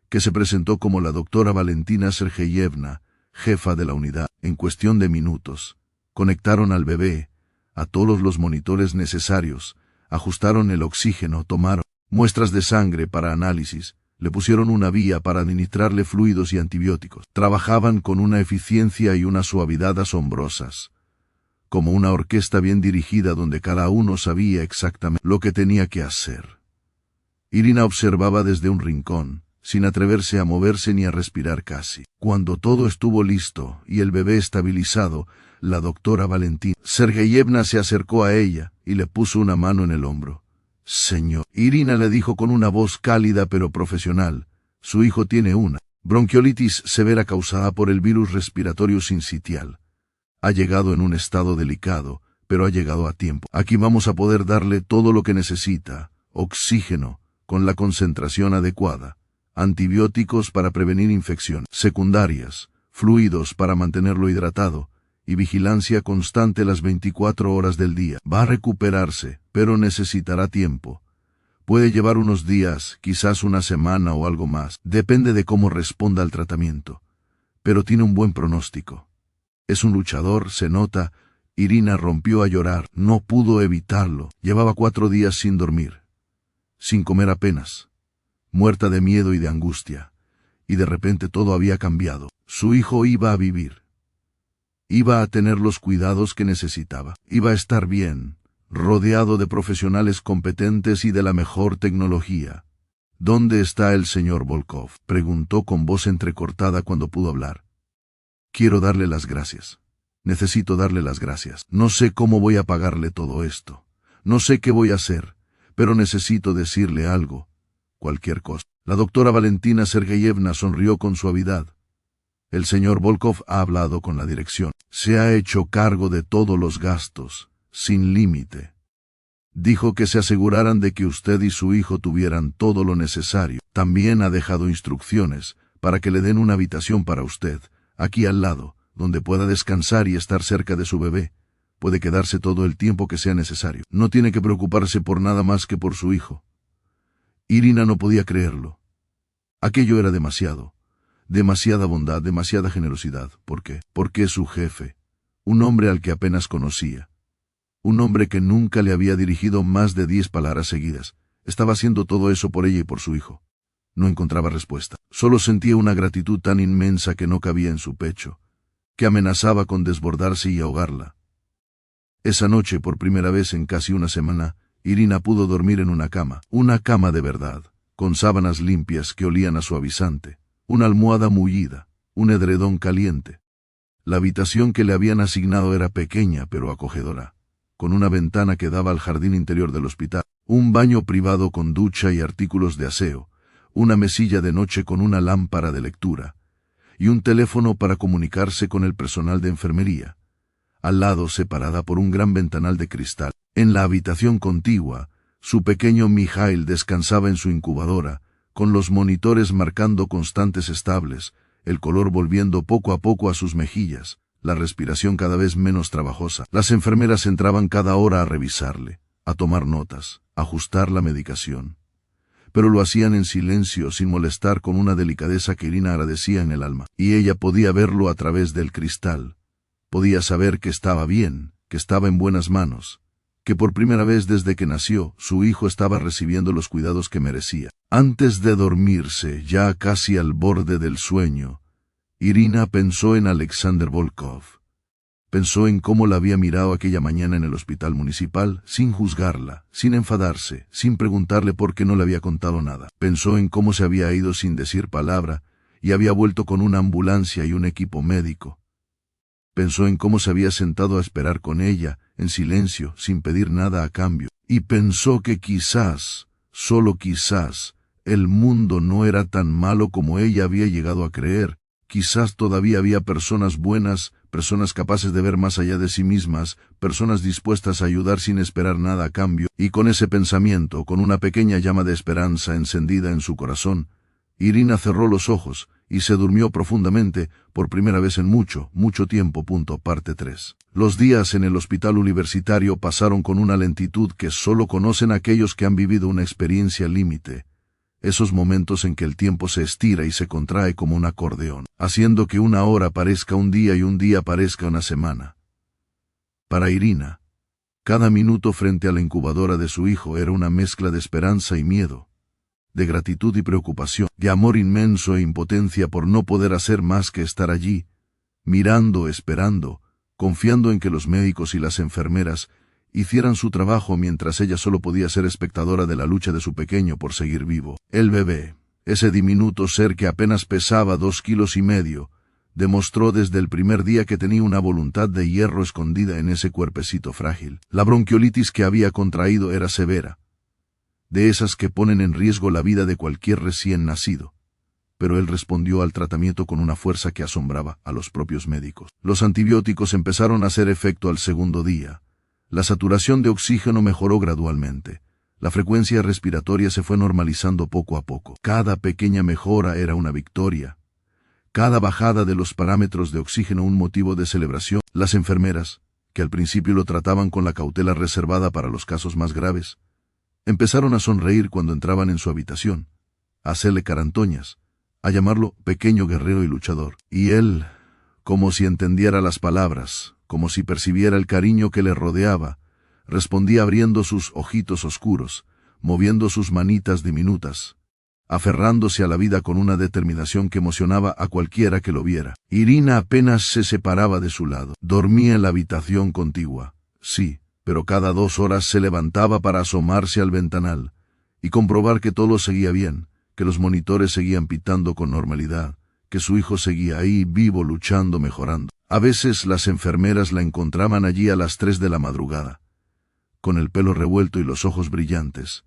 que se presentó como la doctora Valentina Sergeyevna, jefa de la unidad. En cuestión de minutos, conectaron al bebé a todos los monitores necesarios, ajustaron el oxígeno, tomaron muestras de sangre para análisis, le pusieron una vía para administrarle fluidos y antibióticos. Trabajaban con una eficiencia y una suavidad asombrosas, como una orquesta bien dirigida donde cada uno sabía exactamente lo que tenía que hacer. Irina observaba desde un rincón, sin atreverse a moverse ni a respirar casi. Cuando todo estuvo listo y el bebé estabilizado, la doctora Valentina Sergeyevna se acercó a ella y le puso una mano en el hombro. «Señor», Irina le dijo con una voz cálida pero profesional, «su hijo tiene una bronquiolitis severa causada por el virus respiratorio sincitial. Ha llegado en un estado delicado, pero ha llegado a tiempo. Aquí vamos a poder darle todo lo que necesita, oxígeno, con la concentración adecuada, antibióticos para prevenir infecciones secundarias, fluidos para mantenerlo hidratado, y vigilancia constante las 24 horas del día. Va a recuperarse, pero necesitará tiempo. Puede llevar unos días, quizás una semana o algo más, depende de cómo responda al tratamiento. Pero tiene un buen pronóstico. Es un luchador, se nota». Irina rompió a llorar, no pudo evitarlo. Llevaba 4 días sin dormir, sin comer apenas, muerta de miedo y de angustia. Y de repente todo había cambiado. Su hijo iba a vivir. Iba a tener los cuidados que necesitaba. Iba a estar bien, rodeado de profesionales competentes y de la mejor tecnología. ¿Dónde está el señor Volkov?, preguntó con voz entrecortada cuando pudo hablar. Quiero darle las gracias. Necesito darle las gracias. No sé cómo voy a pagarle todo esto. No sé qué voy a hacer, pero necesito decirle algo. Cualquier cosa. La doctora Valentina Sergeyevna sonrió con suavidad. El señor Volkov ha hablado con la dirección. Se ha hecho cargo de todos los gastos, sin límite. Dijo que se aseguraran de que usted y su hijo tuvieran todo lo necesario. También ha dejado instrucciones para que le den una habitación para usted, aquí al lado, donde pueda descansar y estar cerca de su bebé. Puede quedarse todo el tiempo que sea necesario. No tiene que preocuparse por nada más que por su hijo. Irina no podía creerlo. Aquello era demasiado. Demasiada bondad, demasiada generosidad. ¿Por qué? Porque su jefe, un hombre al que apenas conocía, un hombre que nunca le había dirigido más de 10 palabras seguidas, estaba haciendo todo eso por ella y por su hijo. No encontraba respuesta. Solo sentía una gratitud tan inmensa que no cabía en su pecho, que amenazaba con desbordarse y ahogarla. Esa noche, por primera vez en casi una semana, Irina pudo dormir en una cama de verdad, con sábanas limpias que olían a suavizante, una almohada mullida, un edredón caliente. La habitación que le habían asignado era pequeña pero acogedora, con una ventana que daba al jardín interior del hospital, un baño privado con ducha y artículos de aseo, una mesilla de noche con una lámpara de lectura, y un teléfono para comunicarse con el personal de enfermería. Al lado, separada por un gran ventanal de cristal, en la habitación contigua, su pequeño Mijail descansaba en su incubadora, con los monitores marcando constantes estables, el color volviendo poco a poco a sus mejillas, la respiración cada vez menos trabajosa. Las enfermeras entraban cada hora a revisarle, a tomar notas, a ajustar la medicación. Pero lo hacían en silencio, sin molestar, con una delicadeza que Irina agradecía en el alma. Y ella podía verlo a través del cristal. Podía saber que estaba bien, que estaba en buenas manos, que por primera vez desde que nació, su hijo estaba recibiendo los cuidados que merecía. Antes de dormirse, ya casi al borde del sueño, Irina pensó en Alexander Volkov. Pensó en cómo la había mirado aquella mañana en el hospital municipal, sin juzgarla, sin enfadarse, sin preguntarle por qué no le había contado nada. Pensó en cómo se había ido sin decir palabra, y había vuelto con una ambulancia y un equipo médico. Pensó en cómo se había sentado a esperar con ella, en silencio, sin pedir nada a cambio. Y pensó que quizás, solo quizás, el mundo no era tan malo como ella había llegado a creer. Quizás todavía había personas buenas, personas capaces de ver más allá de sí mismas, personas dispuestas a ayudar sin esperar nada a cambio. Y con ese pensamiento, con una pequeña llama de esperanza encendida en su corazón, Irina cerró los ojos y se durmió profundamente, por primera vez en mucho, mucho tiempo. Parte 3. Los días en el hospital universitario pasaron con una lentitud que solo conocen aquellos que han vivido una experiencia límite. Esos momentos en que el tiempo se estira y se contrae como un acordeón, haciendo que una hora parezca un día y un día parezca una semana. Para Irina, cada minuto frente a la incubadora de su hijo era una mezcla de esperanza y miedo, de gratitud y preocupación, de amor inmenso e impotencia por no poder hacer más que estar allí, mirando, esperando, confiando en que los médicos y las enfermeras hicieran su trabajo mientras ella solo podía ser espectadora de la lucha de su pequeño por seguir vivo. El bebé, ese diminuto ser que apenas pesaba 2,5 kilos, demostró desde el primer día que tenía una voluntad de hierro escondida en ese cuerpecito frágil. La bronquiolitis que había contraído era severa, de esas que ponen en riesgo la vida de cualquier recién nacido. Pero él respondió al tratamiento con una fuerza que asombraba a los propios médicos. Los antibióticos empezaron a hacer efecto al segundo día. La saturación de oxígeno mejoró gradualmente. La frecuencia respiratoria se fue normalizando poco a poco. Cada pequeña mejora era una victoria. Cada bajada de los parámetros de oxígeno un motivo de celebración. Las enfermeras, que al principio lo trataban con la cautela reservada para los casos más graves, empezaron a sonreír cuando entraban en su habitación, a hacerle carantoñas, a llamarlo pequeño guerrero y luchador. Y él, como si entendiera las palabras, como si percibiera el cariño que le rodeaba, respondía abriendo sus ojitos oscuros, moviendo sus manitas diminutas, aferrándose a la vida con una determinación que emocionaba a cualquiera que lo viera. Irina apenas se separaba de su lado. Dormía en la habitación contigua, sí, pero cada 2 horas se levantaba para asomarse al ventanal y comprobar que todo seguía bien, que los monitores seguían pitando con normalidad, que su hijo seguía ahí vivo, luchando, mejorando. A veces las enfermeras la encontraban allí a las 3 de la madrugada, con el pelo revuelto y los ojos brillantes,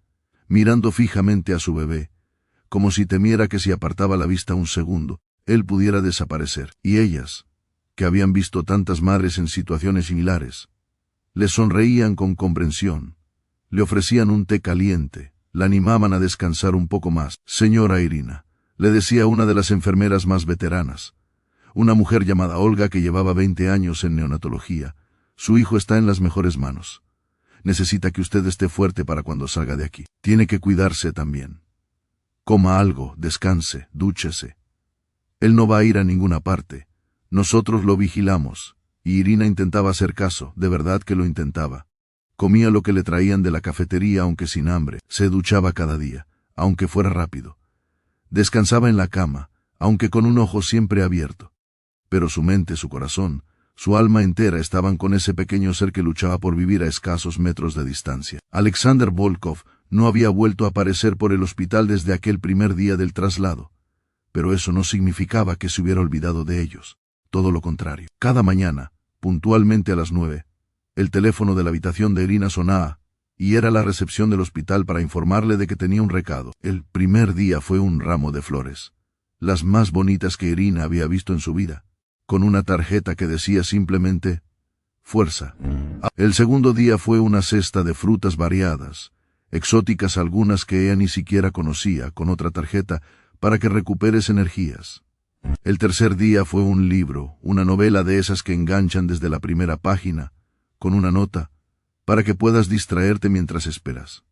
mirando fijamente a su bebé, como si temiera que si apartaba la vista un segundo, él pudiera desaparecer. Y ellas, que habían visto tantas madres en situaciones similares, le sonreían con comprensión, le ofrecían un té caliente, la animaban a descansar un poco más. Señora Irina, le decía una de las enfermeras más veteranas, una mujer llamada Olga que llevaba 20 años en neonatología, su hijo está en las mejores manos. Necesita que usted esté fuerte para cuando salga de aquí. Tiene que cuidarse también. Coma algo, descanse, dúchese. Él no va a ir a ninguna parte. Nosotros lo vigilamos. Y Irina intentaba hacer caso, de verdad que lo intentaba. Comía lo que le traían de la cafetería aunque sin hambre. Se duchaba cada día, aunque fuera rápido. Descansaba en la cama, aunque con un ojo siempre abierto. Pero su mente, su corazón, su alma entera estaban con ese pequeño ser que luchaba por vivir a escasos metros de distancia. Alexander Volkov no había vuelto a aparecer por el hospital desde aquel primer día del traslado. Pero eso no significaba que se hubiera olvidado de ellos. Todo lo contrario. Cada mañana, puntualmente a las 9, el teléfono de la habitación de Irina sonaba, y era la recepción del hospital para informarle de que tenía un recado. El primer día fue un ramo de flores, las más bonitas que Irina había visto en su vida, con una tarjeta que decía simplemente, fuerza. El segundo día fue una cesta de frutas variadas, exóticas algunas que ella ni siquiera conocía, con otra tarjeta, para que recuperes energías. El tercer día fue un libro, una novela de esas que enganchan desde la primera página, con una nota, para que puedas distraerte mientras esperas.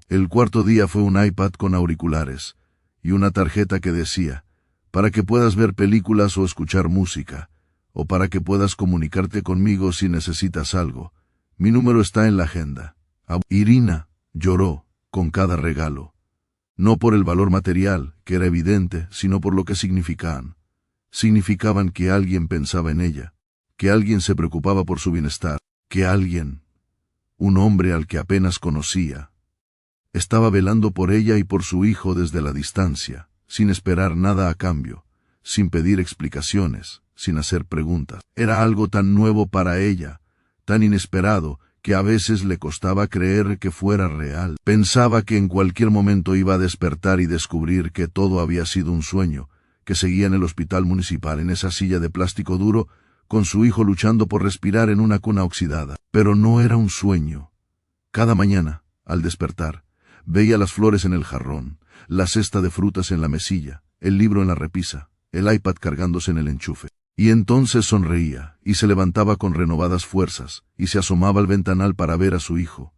El cuarto día fue un iPad con auriculares, y una tarjeta que decía, para que puedas ver películas o escuchar música, o para que puedas comunicarte conmigo si necesitas algo. Mi número está en la agenda. Irina lloró con cada regalo. No por el valor material, que era evidente, sino por lo que significaban. Significaban que alguien pensaba en ella, que alguien se preocupaba por su bienestar, que alguien, un hombre al que apenas conocía, estaba velando por ella y por su hijo desde la distancia, sin esperar nada a cambio, sin pedir explicaciones, sin hacer preguntas. Era algo tan nuevo para ella, tan inesperado, que a veces le costaba creer que fuera real. Pensaba que en cualquier momento iba a despertar y descubrir que todo había sido un sueño, que seguía en el hospital municipal en esa silla de plástico duro, con su hijo luchando por respirar en una cuna oxidada. Pero no era un sueño. Cada mañana, al despertar, veía las flores en el jarrón, la cesta de frutas en la mesilla, el libro en la repisa, el iPad cargándose en el enchufe. Y entonces sonreía, y se levantaba con renovadas fuerzas, y se asomaba al ventanal para ver a su hijo.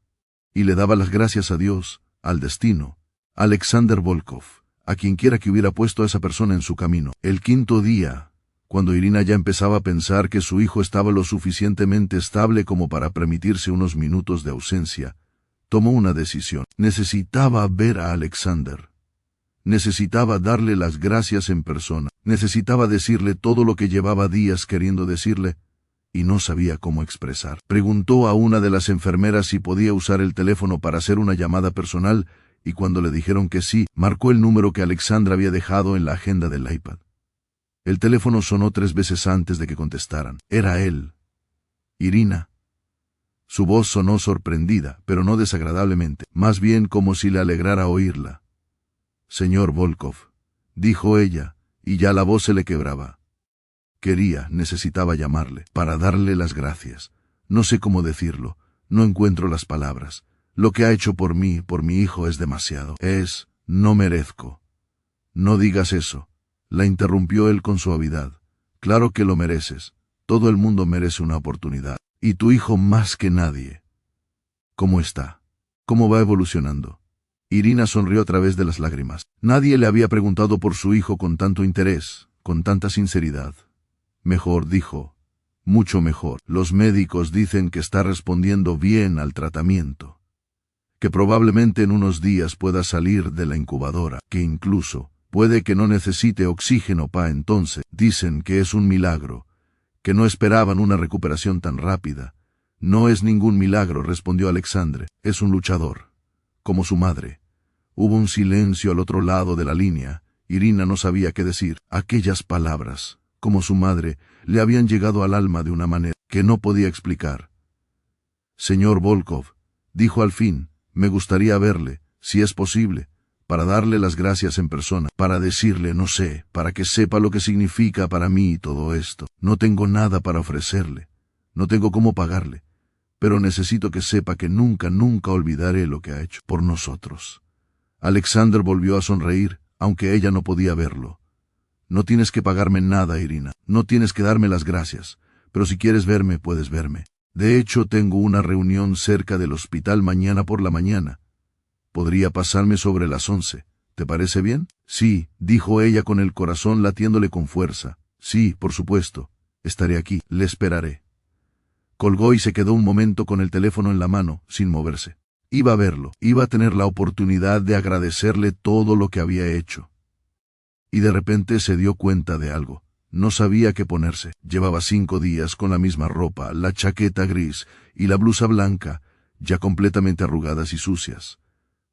Y le daba las gracias a Dios, al destino, a Alexander Volkov, a quien quiera que hubiera puesto a esa persona en su camino. El quinto día, cuando Irina ya empezaba a pensar que su hijo estaba lo suficientemente estable como para permitirse unos minutos de ausencia, tomó una decisión. Necesitaba ver a Alexander. Necesitaba darle las gracias en persona. Necesitaba decirle todo lo que llevaba días queriendo decirle, y no sabía cómo expresar. Preguntó a una de las enfermeras si podía usar el teléfono para hacer una llamada personal, y cuando le dijeron que sí, marcó el número que Alexandra había dejado en la agenda del iPad. El teléfono sonó 3 veces antes de que contestaran. Era él. Irina. Su voz sonó sorprendida, pero no desagradablemente, más bien como si le alegrara oírla. Señor Volkov, dijo ella, y ya la voz se le quebraba. Necesitaba llamarle, para darle las gracias. No sé cómo decirlo, no encuentro las palabras. Lo que ha hecho por mí, por mi hijo, es demasiado. No merezco. No digas eso, la interrumpió él con suavidad. Claro que lo mereces, todo el mundo merece una oportunidad. Y tu hijo más que nadie. ¿Cómo está? ¿Cómo va evolucionando? Irina sonrió a través de las lágrimas. Nadie le había preguntado por su hijo con tanto interés, con tanta sinceridad. Mejor, dijo. Mucho mejor. Los médicos dicen que está respondiendo bien al tratamiento. Que probablemente en unos días pueda salir de la incubadora, que incluso puede que no necesite oxígeno para entonces. Dicen que es un milagro, que no esperaban una recuperación tan rápida. No es ningún milagro, respondió Alexandre. Es un luchador. Como su madre, Hubo un silencio al otro lado de la línea. Irina no sabía qué decir. Aquellas palabras, como su madre, le habían llegado al alma de una manera que no podía explicar. Señor Volkov, dijo al fin, me gustaría verle, si es posible, para darle las gracias en persona, para decirle, no sé, para que sepa lo que significa para mí todo esto. No tengo nada para ofrecerle, no tengo cómo pagarle, pero necesito que sepa que nunca, nunca olvidaré lo que ha hecho por nosotros. Alexander volvió a sonreír, aunque ella no podía verlo. No tienes que pagarme nada, Irina, no tienes que darme las gracias, pero si quieres verme, puedes verme. De hecho, tengo una reunión cerca del hospital mañana por la mañana. Podría pasarme sobre las 11. ¿Te parece bien? Sí, dijo ella con el corazón latiéndole con fuerza. Sí, por supuesto. Estaré aquí, le esperaré. Colgó y se quedó un momento con el teléfono en la mano, sin moverse. Iba a verlo, iba a tener la oportunidad de agradecerle todo lo que había hecho. Y de repente se dio cuenta de algo. No sabía qué ponerse. Llevaba 5 días con la misma ropa, la chaqueta gris y la blusa blanca, ya completamente arrugadas y sucias.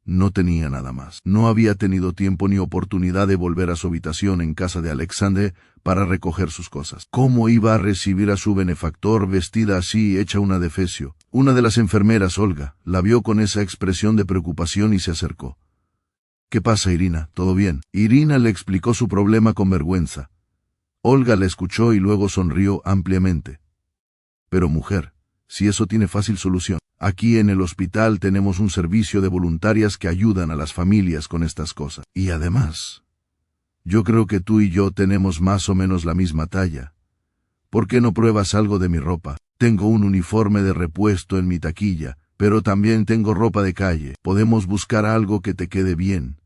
No tenía nada más. No había tenido tiempo ni oportunidad de volver a su habitación en casa de Alexander para recoger sus cosas. ¿Cómo iba a recibir a su benefactor vestida así, hecha una defecio? Una de las enfermeras, Olga, la vio con esa expresión de preocupación y se acercó. ¿Qué pasa, Irina? ¿Todo bien? Irina le explicó su problema con vergüenza. Olga le escuchó y luego sonrió ampliamente. Pero mujer, si eso tiene fácil solución. Aquí en el hospital tenemos un servicio de voluntarias que ayudan a las familias con estas cosas. Y además, yo creo que tú y yo tenemos más o menos la misma talla. ¿Por qué no pruebas algo de mi ropa? Tengo un uniforme de repuesto en mi taquilla, pero también tengo ropa de calle. Podemos buscar algo que te quede bien.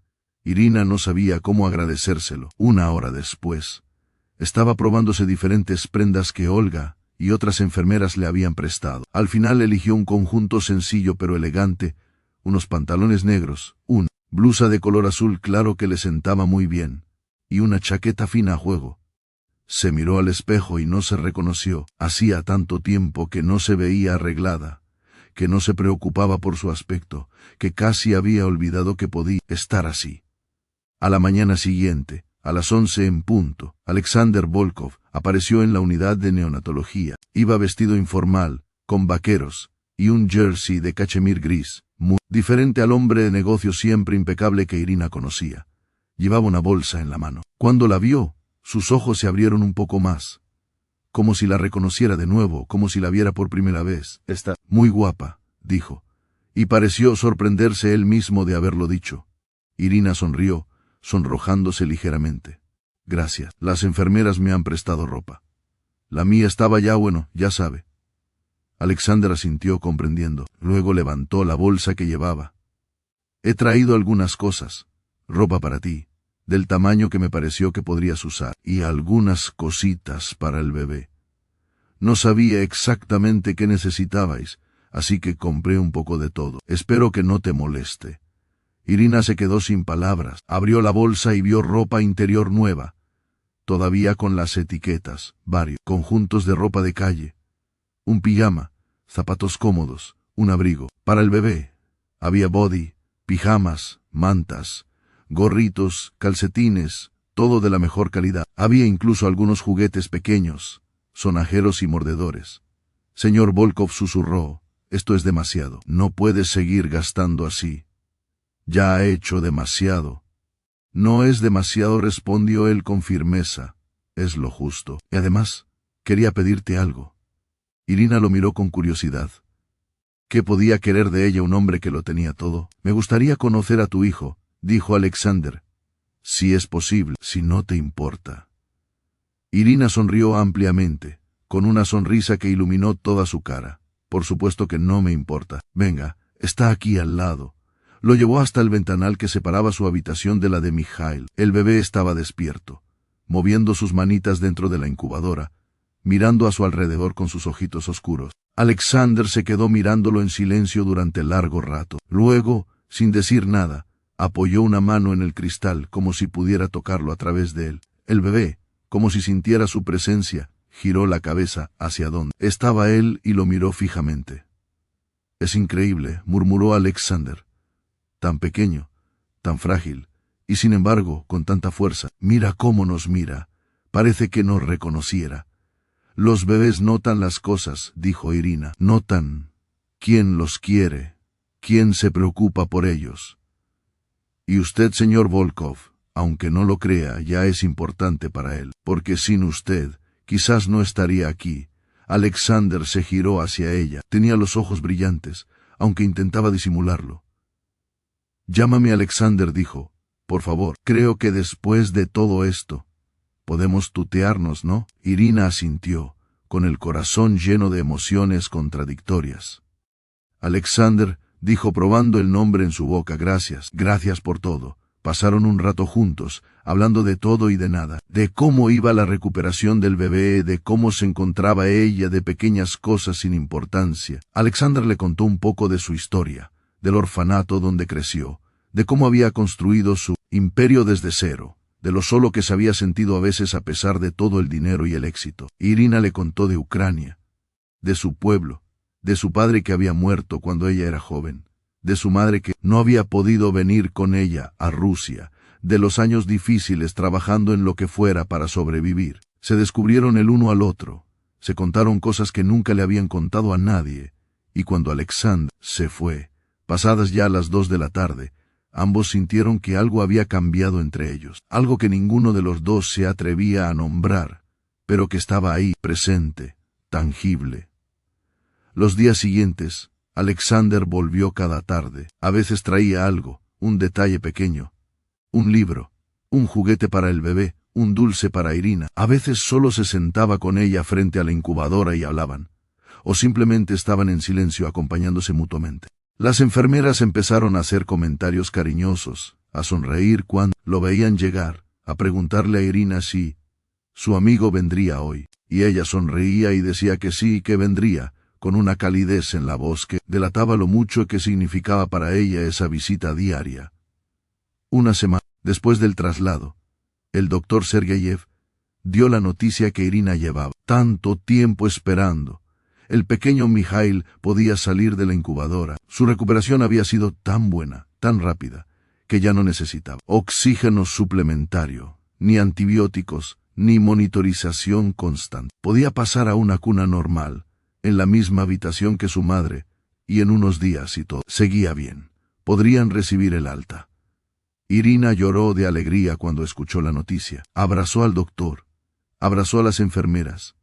Irina no sabía cómo agradecérselo. 1 hora después, estaba probándose diferentes prendas que Olga y otras enfermeras le habían prestado. Al final eligió un conjunto sencillo pero elegante, unos pantalones negros, una blusa de color azul claro que le sentaba muy bien, y una chaqueta fina a juego. Se miró al espejo y no se reconoció. Hacía tanto tiempo que no se veía arreglada, que no se preocupaba por su aspecto, que casi había olvidado que podía estar así. A la mañana siguiente, a las 11 en punto, Alexander Volkov apareció en la unidad de neonatología. Iba vestido informal, con vaqueros, y un jersey de cachemir gris, muy diferente al hombre de negocio siempre impecable que Irina conocía. Llevaba una bolsa en la mano. Cuando la vio, sus ojos se abrieron un poco más, como si la reconociera de nuevo, como si la viera por primera vez. Está muy guapa, dijo, y pareció sorprenderse él mismo de haberlo dicho. Irina sonrió, sonrojándose ligeramente. Gracias. Las enfermeras me han prestado ropa. La mía estaba ya, bueno, ya sabe. Alexander asintió comprendiendo. Luego levantó la bolsa que llevaba. He traído algunas cosas. Ropa para ti, del tamaño que me pareció que podrías usar, y algunas cositas para el bebé. No sabía exactamente qué necesitabais, así que compré un poco de todo. Espero que no te moleste. Irina se quedó sin palabras. Abrió la bolsa y vio ropa interior nueva, todavía con las etiquetas, varios conjuntos de ropa de calle, un pijama, zapatos cómodos, un abrigo. Para el bebé, había body, pijamas, mantas, gorritos, calcetines, todo de la mejor calidad. Había incluso algunos juguetes pequeños, sonajeros y mordedores. Señor Volkov susurró, esto es demasiado. No puedes seguir gastando así. Ya ha hecho demasiado. No es demasiado, respondió él con firmeza. Es lo justo. Y además, quería pedirte algo. Irina lo miró con curiosidad. ¿Qué podía querer de ella un hombre que lo tenía todo? Me gustaría conocer a tu hijo, dijo Alexander. Si es posible, si no te importa. Irina sonrió ampliamente, con una sonrisa que iluminó toda su cara. Por supuesto que no me importa. Venga, está aquí al lado. Lo llevó hasta el ventanal que separaba su habitación de la de Mikhail. El bebé estaba despierto, moviendo sus manitas dentro de la incubadora, mirando a su alrededor con sus ojitos oscuros. Alexander se quedó mirándolo en silencio durante largo rato. Luego, sin decir nada, apoyó una mano en el cristal como si pudiera tocarlo a través de él. El bebé, como si sintiera su presencia, giró la cabeza hacia donde estaba él y lo miró fijamente. Es increíble, murmuró Alexander. Tan pequeño, tan frágil, y sin embargo, con tanta fuerza. Mira cómo nos mira. Parece que nos reconociera. Los bebés notan las cosas, dijo Irina. Notan quién los quiere, quién se preocupa por ellos. Y usted, señor Volkov, aunque no lo crea, ya es importante para él, porque sin usted, quizás no estaría aquí. Alexander se giró hacia ella. Tenía los ojos brillantes, aunque intentaba disimularlo. Llámame Alexander, dijo. Por favor, creo que después de todo esto, podemos tutearnos, ¿no? Irina asintió, con el corazón lleno de emociones contradictorias. Alexander, dijo probando el nombre en su boca. Gracias, gracias por todo. Pasaron un rato juntos, hablando de todo y de nada, de cómo iba la recuperación del bebé, de cómo se encontraba ella, de pequeñas cosas sin importancia. Alexander le contó un poco de su historia, del orfanato donde creció, de cómo había construido su imperio desde cero, de lo solo que se había sentido a veces a pesar de todo el dinero y el éxito. Irina le contó de Ucrania, de su pueblo, de su padre que había muerto cuando ella era joven, de su madre que no había podido venir con ella a Rusia, de los años difíciles trabajando en lo que fuera para sobrevivir. Se descubrieron el uno al otro, se contaron cosas que nunca le habían contado a nadie, y cuando Alexander se fue, pasadas ya las 2 de la tarde, ambos sintieron que algo había cambiado entre ellos, algo que ninguno de los dos se atrevía a nombrar, pero que estaba ahí, presente, tangible. Los días siguientes, Alexander volvió cada tarde. A veces traía algo, un detalle pequeño, un libro, un juguete para el bebé, un dulce para Irina. A veces solo se sentaba con ella frente a la incubadora y hablaban, o simplemente estaban en silencio acompañándose mutuamente. Las enfermeras empezaron a hacer comentarios cariñosos, a sonreír cuando lo veían llegar, a preguntarle a Irina si su amigo vendría hoy, y ella sonreía y decía que sí, que vendría, con una calidez en la voz que delataba lo mucho que significaba para ella esa visita diaria. Una semana después del traslado, el doctor Sergeyev dio la noticia que Irina llevaba tanto tiempo esperando. El pequeño Mikhail podía salir de la incubadora. Su recuperación había sido tan buena, tan rápida, que ya no necesitaba oxígeno suplementario, ni antibióticos, ni monitorización constante. Podía pasar a una cuna normal, en la misma habitación que su madre, y en unos días, si todo seguía bien, podrían recibir el alta. Irina lloró de alegría cuando escuchó la noticia. Abrazó al doctor, abrazó a las enfermeras,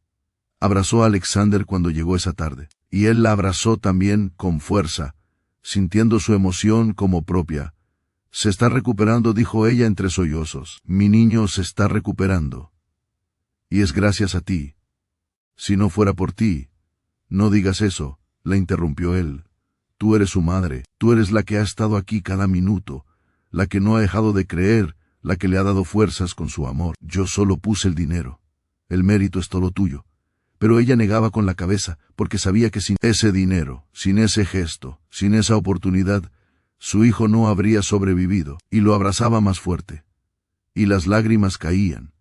abrazó a Alexander cuando llegó esa tarde, y él la abrazó también con fuerza, sintiendo su emoción como propia. Se está recuperando, dijo ella entre sollozos. Mi niño se está recuperando. Y es gracias a ti. Si no fuera por ti. No digas eso, la interrumpió él. Tú eres su madre, tú eres la que ha estado aquí cada minuto, la que no ha dejado de creer, la que le ha dado fuerzas con su amor. Yo solo puse el dinero. El mérito es todo tuyo. Pero ella negaba con la cabeza, porque sabía que sin ese dinero, sin ese gesto, sin esa oportunidad, su hijo no habría sobrevivido, y lo abrazaba más fuerte. Y las lágrimas caían,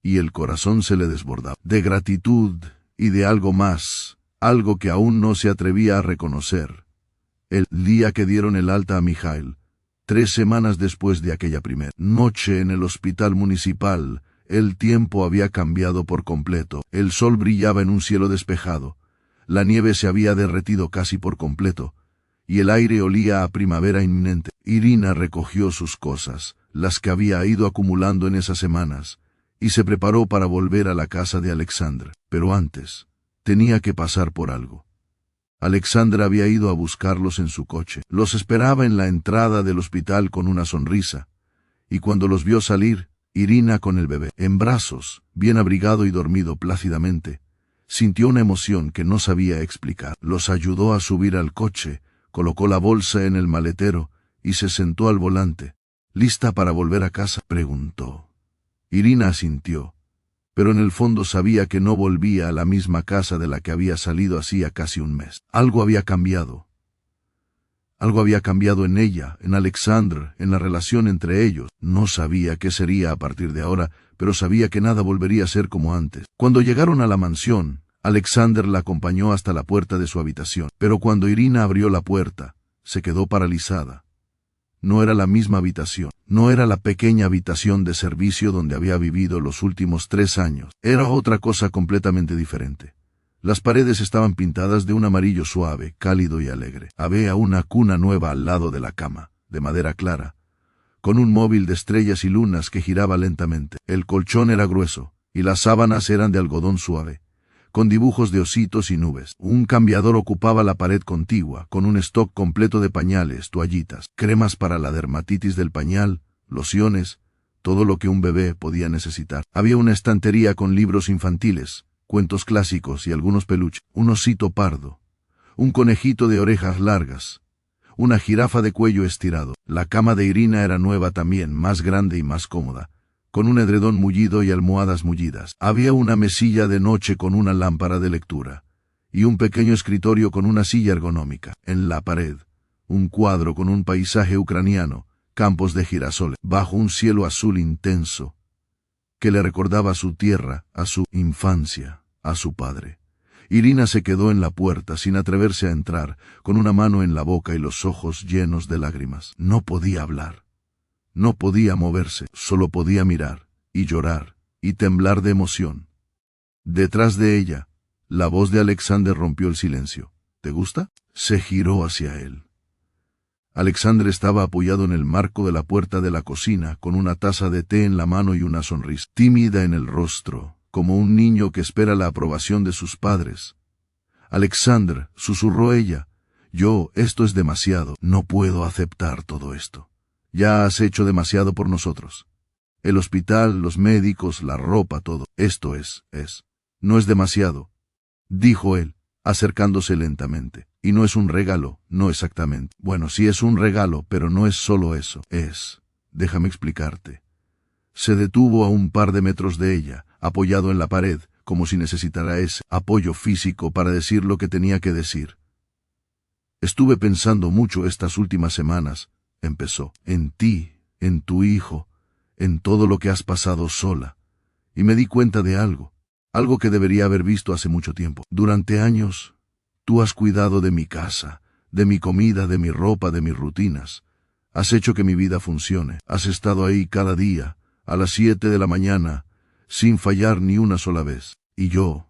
y el corazón se le desbordaba, de gratitud y de algo más, algo que aún no se atrevía a reconocer. El día que dieron el alta a Mikhail, 3 semanas después de aquella primera noche en el hospital municipal, el tiempo había cambiado por completo. El sol brillaba en un cielo despejado, la nieve se había derretido casi por completo, y el aire olía a primavera inminente. Irina recogió sus cosas, las que había ido acumulando en esas semanas, y se preparó para volver a la casa de Alexander. Pero antes, tenía que pasar por algo. Alexander había ido a buscarlos en su coche. Los esperaba en la entrada del hospital con una sonrisa, y cuando los vio salir, Irina con el bebé en brazos, bien abrigado y dormido plácidamente, sintió una emoción que no sabía explicar. Los ayudó a subir al coche, colocó la bolsa en el maletero y se sentó al volante. ¿Lista para volver a casa?, preguntó. Irina asintió, pero en el fondo sabía que no volvía a la misma casa de la que había salido hacía casi un mes. Algo había cambiado. Algo había cambiado en ella, en Alexander, en la relación entre ellos. No sabía qué sería a partir de ahora, pero sabía que nada volvería a ser como antes. Cuando llegaron a la mansión, Alexander la acompañó hasta la puerta de su habitación. Pero cuando Irina abrió la puerta, se quedó paralizada. No era la misma habitación, no era la pequeña habitación de servicio donde había vivido los últimos 3 años. Era otra cosa completamente diferente. Las paredes estaban pintadas de un amarillo suave, cálido y alegre. Había una cuna nueva al lado de la cama, de madera clara, con un móvil de estrellas y lunas que giraba lentamente. El colchón era grueso, y las sábanas eran de algodón suave, con dibujos de ositos y nubes. Un cambiador ocupaba la pared contigua, con un stock completo de pañales, toallitas, cremas para la dermatitis del pañal, lociones, todo lo que un bebé podía necesitar. Había una estantería con libros infantiles, cuentos clásicos y algunos peluches, un osito pardo, un conejito de orejas largas, una jirafa de cuello estirado. La cama de Irina era nueva también, más grande y más cómoda, con un edredón mullido y almohadas mullidas. Había una mesilla de noche con una lámpara de lectura, y un pequeño escritorio con una silla ergonómica. En la pared, un cuadro con un paisaje ucraniano, campos de girasoles, bajo un cielo azul intenso, que le recordaba a su tierra, a su infancia, a su padre. Irina se quedó en la puerta sin atreverse a entrar, con una mano en la boca y los ojos llenos de lágrimas. No podía hablar. No podía moverse, solo podía mirar, y llorar, y temblar de emoción. Detrás de ella, la voz de Alexander rompió el silencio. ¿Te gusta? Se giró hacia él. Alexander estaba apoyado en el marco de la puerta de la cocina, con una taza de té en la mano y una sonrisa tímida en el rostro, como un niño que espera la aprobación de sus padres. Alexander, susurró ella, esto es demasiado, no puedo aceptar todo esto. Ya has hecho demasiado por nosotros. El hospital, los médicos, la ropa, todo. Esto no es demasiado, dijo él, acercándose lentamente. Y no es un regalo, no exactamente. Bueno, sí es un regalo, pero no es solo eso. Déjame explicarte. Se detuvo a un par de metros de ella, apoyado en la pared, como si necesitara ese apoyo físico para decir lo que tenía que decir. Estuve pensando mucho estas últimas semanas, empezó, en ti, en tu hijo, en todo lo que has pasado sola, y me di cuenta de algo que debería haber visto hace mucho tiempo. Durante años, tú has cuidado de mi casa, de mi comida, de mi ropa, de mis rutinas. Has hecho que mi vida funcione. Has estado ahí cada día, a las 7 de la mañana, sin fallar ni una sola vez. Y yo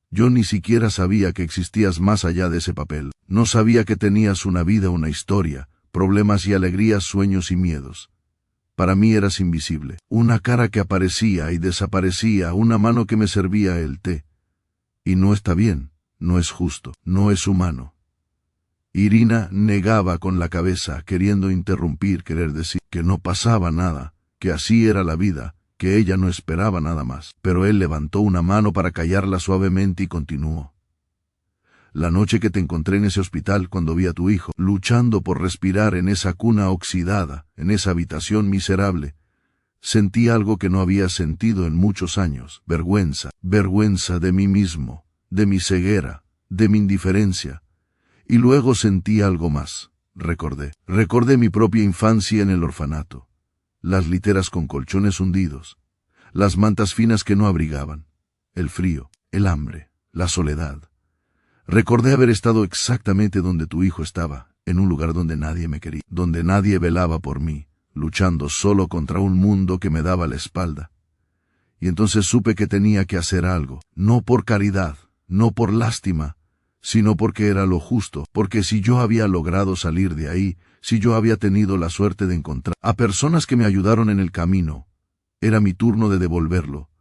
ni siquiera sabía que existías más allá de ese papel. No sabía que tenías una vida, una historia, problemas y alegrías, sueños y miedos. Para mí eras invisible. Una cara que aparecía y desaparecía, una mano que me servía el té. Y no está bien, no es justo, no es humano. Irina negaba con la cabeza, queriendo interrumpir, querer decir que no pasaba nada, que así era la vida, que ella no esperaba nada más. Pero él levantó una mano para callarla suavemente y continuó. La noche que te encontré en ese hospital cuando vi a tu hijo, luchando por respirar en esa cuna oxidada, en esa habitación miserable, sentí algo que no había sentido en muchos años. Vergüenza de mí mismo, de mi ceguera, de mi indiferencia. Y luego sentí algo más. Recordé mi propia infancia en el orfanato. Las literas con colchones hundidos, las mantas finas que no abrigaban, el frío, el hambre, la soledad. Recordé haber estado exactamente donde tu hijo estaba, en un lugar donde nadie me quería, donde nadie velaba por mí, luchando solo contra un mundo que me daba la espalda. Y entonces supe que tenía que hacer algo, no por caridad, no por lástima, sino porque era lo justo, porque si yo había logrado salir de ahí, si yo había tenido la suerte de encontrar a personas que me ayudaron en el camino, era mi turno de devolverlo.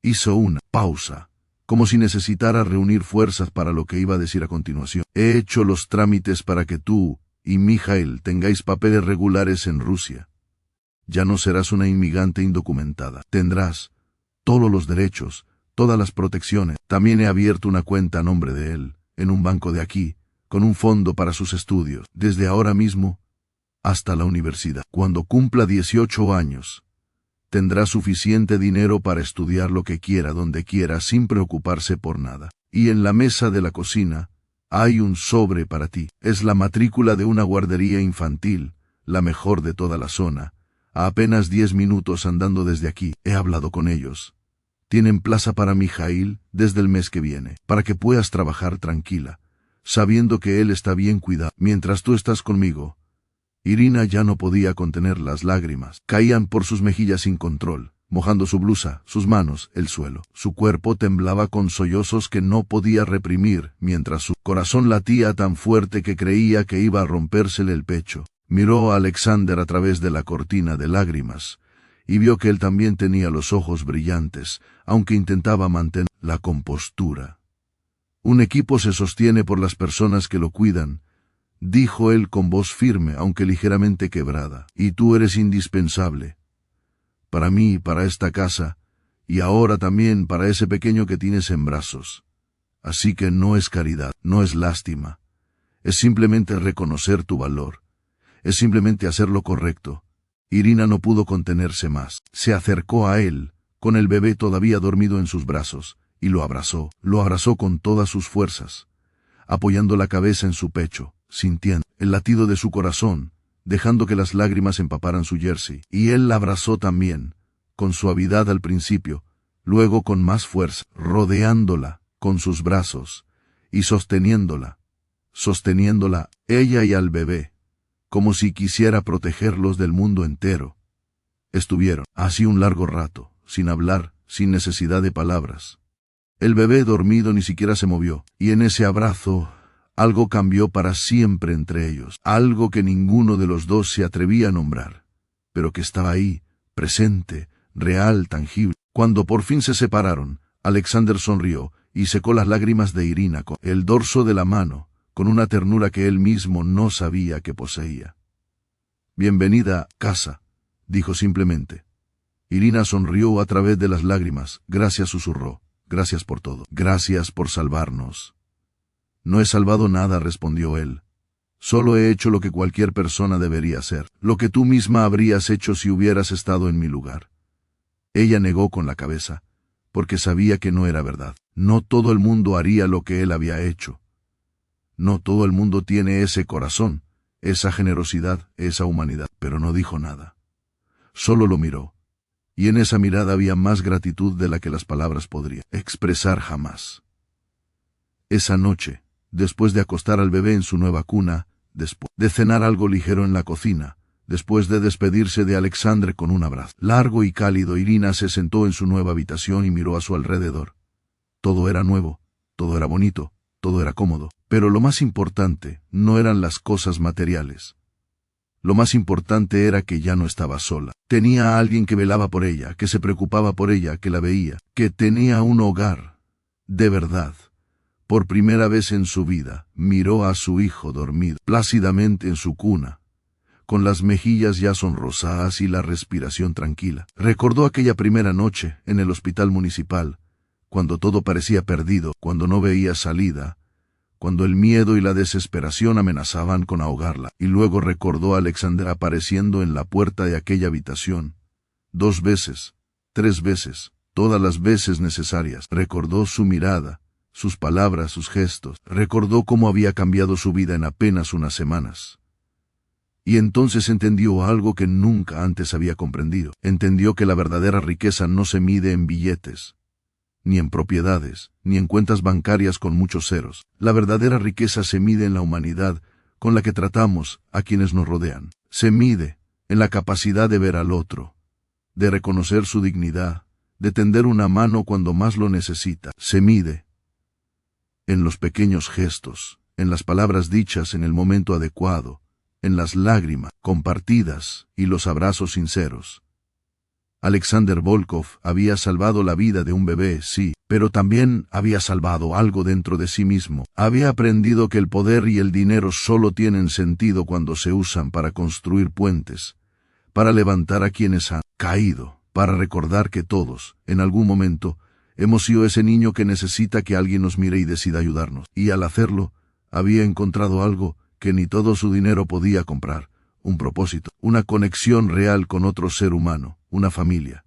Hizo una pausa, como si necesitara reunir fuerzas para lo que iba a decir a continuación. He hecho los trámites para que tú y Mijail tengáis papeles regulares en Rusia. Ya no serás una inmigrante indocumentada. Tendrás todos los derechos, todas las protecciones. También he abierto una cuenta a nombre de él, en un banco de aquí, con un fondo para sus estudios, desde ahora mismo hasta la universidad. Cuando cumpla 18 años, tendrá suficiente dinero para estudiar lo que quiera, donde quiera, sin preocuparse por nada. Y en la mesa de la cocina hay un sobre para ti. Es la matrícula de una guardería infantil, la mejor de toda la zona, a apenas 10 minutos andando desde aquí. He hablado con ellos. Tienen plaza para Mijail desde el mes que viene, para que puedas trabajar tranquila, sabiendo que él está bien cuidado, mientras tú estás conmigo. Irina ya no podía contener las lágrimas. Caían por sus mejillas sin control, mojando su blusa, sus manos, el suelo. Su cuerpo temblaba con sollozos que no podía reprimir, mientras su corazón latía tan fuerte que creía que iba a rompérsele el pecho. Miró a Alexander a través de la cortina de lágrimas, y vio que él también tenía los ojos brillantes, aunque intentaba mantener la compostura. Un equipo se sostiene por las personas que lo cuidan, dijo él con voz firme, aunque ligeramente quebrada, y tú eres indispensable. Para mí, para esta casa, y ahora también para ese pequeño que tienes en brazos. Así que no es caridad, no es lástima. Es simplemente reconocer tu valor. Es simplemente hacer lo correcto. Irina no pudo contenerse más. Se acercó a él, con el bebé todavía dormido en sus brazos, y lo abrazó con todas sus fuerzas, apoyando la cabeza en su pecho, sintiendo el latido de su corazón, dejando que las lágrimas empaparan su jersey. Y él la abrazó también, con suavidad al principio, luego con más fuerza, rodeándola con sus brazos, y sosteniéndola, ella y al bebé, como si quisiera protegerlos del mundo entero. Estuvieron así un largo rato, sin hablar, sin necesidad de palabras. El bebé dormido ni siquiera se movió, y en ese abrazo algo cambió para siempre entre ellos, algo que ninguno de los dos se atrevía a nombrar, pero que estaba ahí, presente, real, tangible. Cuando por fin se separaron, Alexander sonrió y secó las lágrimas de Irina con el dorso de la mano, con una ternura que él mismo no sabía que poseía. «Bienvenida, casa», dijo simplemente. Irina sonrió a través de las lágrimas. «Gracias», susurró. «Gracias por todo. Gracias por salvarnos». «No he salvado nada», respondió él. «Solo he hecho lo que cualquier persona debería hacer, lo que tú misma habrías hecho si hubieras estado en mi lugar». Ella negó con la cabeza, porque sabía que no era verdad. No todo el mundo haría lo que él había hecho. No todo el mundo tiene ese corazón, esa generosidad, esa humanidad, pero no dijo nada. Solo lo miró, y en esa mirada había más gratitud de la que las palabras podrían expresar jamás. Esa noche, después de acostar al bebé en su nueva cuna, después de cenar algo ligero en la cocina, después de despedirse de Alexander con un abrazo largo y cálido, Irina se sentó en su nueva habitación y miró a su alrededor. Todo era nuevo, todo era bonito, todo era cómodo, pero lo más importante no eran las cosas materiales. Lo más importante era que ya no estaba sola. Tenía a alguien que velaba por ella, que se preocupaba por ella, que la veía, que tenía un hogar. De verdad. Por primera vez en su vida, miró a su hijo dormido plácidamente en su cuna, con las mejillas ya sonrosadas y la respiración tranquila. Recordó aquella primera noche en el hospital municipal, cuando todo parecía perdido, cuando no veía salida, cuando el miedo y la desesperación amenazaban con ahogarla, y luego recordó a Alexander apareciendo en la puerta de aquella habitación. 2 veces, 3 veces, todas las veces necesarias. Recordó su mirada, sus palabras, sus gestos. Recordó cómo había cambiado su vida en apenas unas semanas. Y entonces entendió algo que nunca antes había comprendido. Entendió que la verdadera riqueza no se mide en billetes, ni en propiedades, ni en cuentas bancarias con muchos ceros. La verdadera riqueza se mide en la humanidad con la que tratamos a quienes nos rodean. Se mide en la capacidad de ver al otro, de reconocer su dignidad, de tender una mano cuando más lo necesita. Se mide en los pequeños gestos, en las palabras dichas en el momento adecuado, en las lágrimas compartidas y los abrazos sinceros. Alexander Volkov había salvado la vida de un bebé, sí, pero también había salvado algo dentro de sí mismo. Había aprendido que el poder y el dinero solo tienen sentido cuando se usan para construir puentes, para levantar a quienes han caído, para recordar que todos, en algún momento, hemos sido ese niño que necesita que alguien nos mire y decida ayudarnos. Y al hacerlo, había encontrado algo que ni todo su dinero podía comprar. Un propósito, una conexión real con otro ser humano, una familia.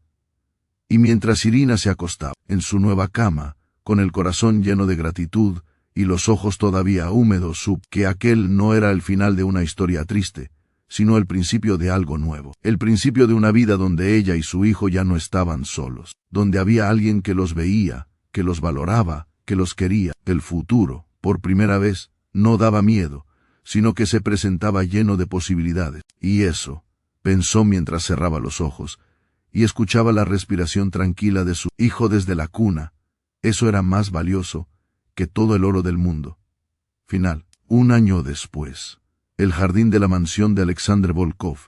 Y mientras Irina se acostaba en su nueva cama, con el corazón lleno de gratitud y los ojos todavía húmedos, supo que aquel no era el final de una historia triste, sino el principio de algo nuevo, el principio de una vida donde ella y su hijo ya no estaban solos, donde había alguien que los veía, que los valoraba, que los quería. El futuro, por primera vez, no daba miedo, sino que se presentaba lleno de posibilidades. Y eso, pensó mientras cerraba los ojos, y escuchaba la respiración tranquila de su hijo desde la cuna, eso era más valioso que todo el oro del mundo. Final. Un año después, el jardín de la mansión de Alexander Volkov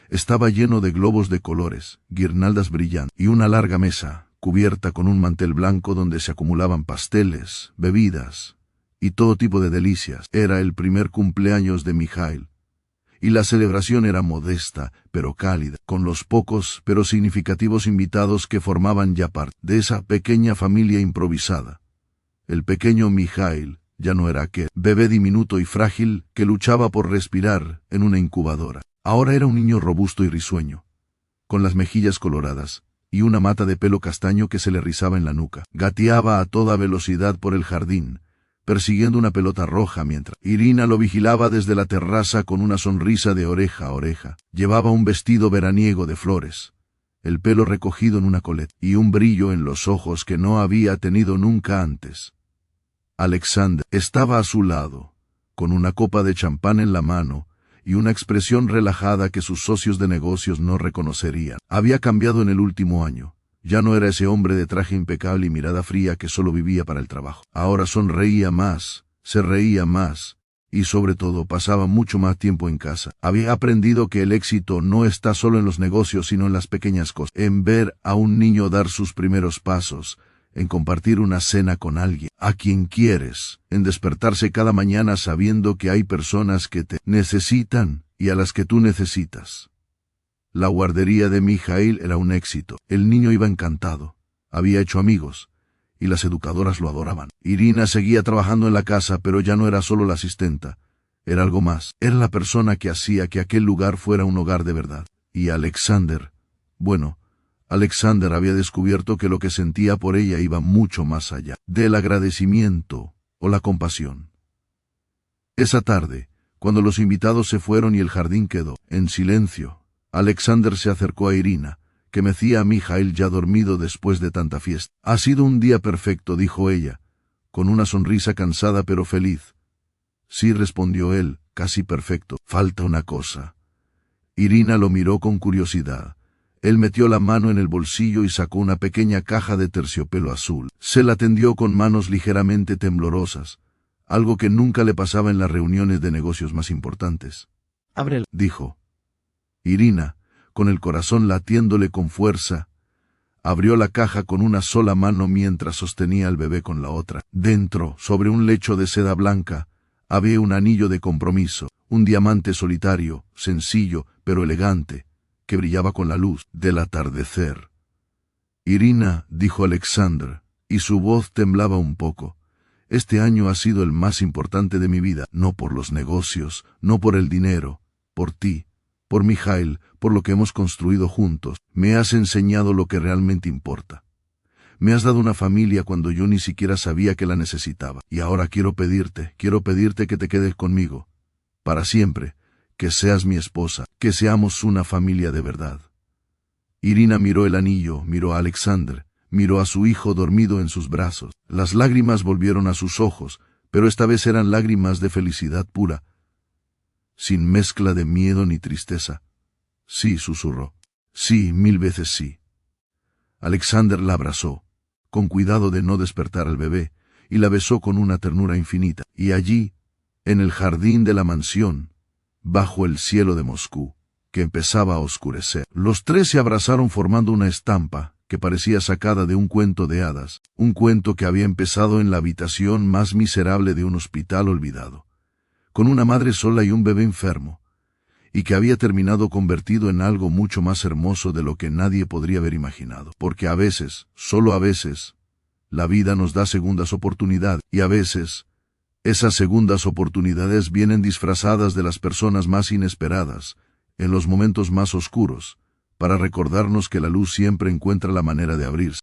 estaba lleno de globos de colores, guirnaldas brillantes y una larga mesa, cubierta con un mantel blanco donde se acumulaban pasteles, bebidas y todo tipo de delicias. Era el primer cumpleaños de Mikhail, y la celebración era modesta, pero cálida, con los pocos pero significativos invitados que formaban ya parte de esa pequeña familia improvisada. El pequeño Mikhail ya no era aquel bebé diminuto y frágil que luchaba por respirar en una incubadora. Ahora era un niño robusto y risueño, con las mejillas coloradas y una mata de pelo castaño que se le rizaba en la nuca. Gateaba a toda velocidad por el jardín, persiguiendo una pelota roja mientras Irina lo vigilaba desde la terraza con una sonrisa de oreja a oreja. Llevaba un vestido veraniego de flores, el pelo recogido en una coleta y un brillo en los ojos que no había tenido nunca antes. Alexander estaba a su lado, con una copa de champán en la mano y una expresión relajada que sus socios de negocios no reconocerían. Había cambiado en el último año. Ya no era ese hombre de traje impecable y mirada fría que solo vivía para el trabajo. Ahora sonreía más, se reía más, y sobre todo pasaba mucho más tiempo en casa. Había aprendido que el éxito no está solo en los negocios sino en las pequeñas cosas. En ver a un niño dar sus primeros pasos, en compartir una cena con alguien a quien quieres, en despertarse cada mañana sabiendo que hay personas que te necesitan y a las que tú necesitas. La guardería de Mikhail era un éxito. El niño iba encantado. Había hecho amigos, y las educadoras lo adoraban. Irina seguía trabajando en la casa, pero ya no era solo la asistenta. Era algo más. Era la persona que hacía que aquel lugar fuera un hogar de verdad. Y Alexander, bueno, Alexander había descubierto que lo que sentía por ella iba mucho más allá del agradecimiento o la compasión. Esa tarde, cuando los invitados se fueron y el jardín quedó en silencio, Alexander se acercó a Irina, que mecía a Mikhail ya dormido después de tanta fiesta. «Ha sido un día perfecto», dijo ella, con una sonrisa cansada pero feliz. «Sí», respondió él, «casi perfecto. Falta una cosa». Irina lo miró con curiosidad. Él metió la mano en el bolsillo y sacó una pequeña caja de terciopelo azul. Se la tendió con manos ligeramente temblorosas, algo que nunca le pasaba en las reuniones de negocios más importantes. «Ábrela», dijo. Irina, con el corazón latiéndole con fuerza, abrió la caja con una sola mano mientras sostenía al bebé con la otra. Dentro, sobre un lecho de seda blanca, había un anillo de compromiso, un diamante solitario, sencillo pero elegante, que brillaba con la luz del atardecer. «Irina», dijo Alexander, y su voz temblaba un poco, «este año ha sido el más importante de mi vida, no por los negocios, no por el dinero, por ti, por Mikhail, por lo que hemos construido juntos. Me has enseñado lo que realmente importa. Me has dado una familia cuando yo ni siquiera sabía que la necesitaba. Y ahora quiero pedirte que te quedes conmigo, para siempre, que seas mi esposa, que seamos una familia de verdad». Irina miró el anillo, miró a Alexander, miró a su hijo dormido en sus brazos. Las lágrimas volvieron a sus ojos, pero esta vez eran lágrimas de felicidad pura, sin mezcla de miedo ni tristeza. «Sí», susurró. «Sí, 1000 veces sí». Alexander la abrazó, con cuidado de no despertar al bebé, y la besó con una ternura infinita. Y allí, en el jardín de la mansión, bajo el cielo de Moscú, que empezaba a oscurecer, los tres se abrazaron formando una estampa que parecía sacada de un cuento de hadas, un cuento que había empezado en la habitación más miserable de un hospital olvidado, con una madre sola y un bebé enfermo, y que había terminado convertido en algo mucho más hermoso de lo que nadie podría haber imaginado. Porque a veces, solo a veces, la vida nos da segundas oportunidades, y a veces, esas segundas oportunidades vienen disfrazadas de las personas más inesperadas, en los momentos más oscuros, para recordarnos que la luz siempre encuentra la manera de abrirse.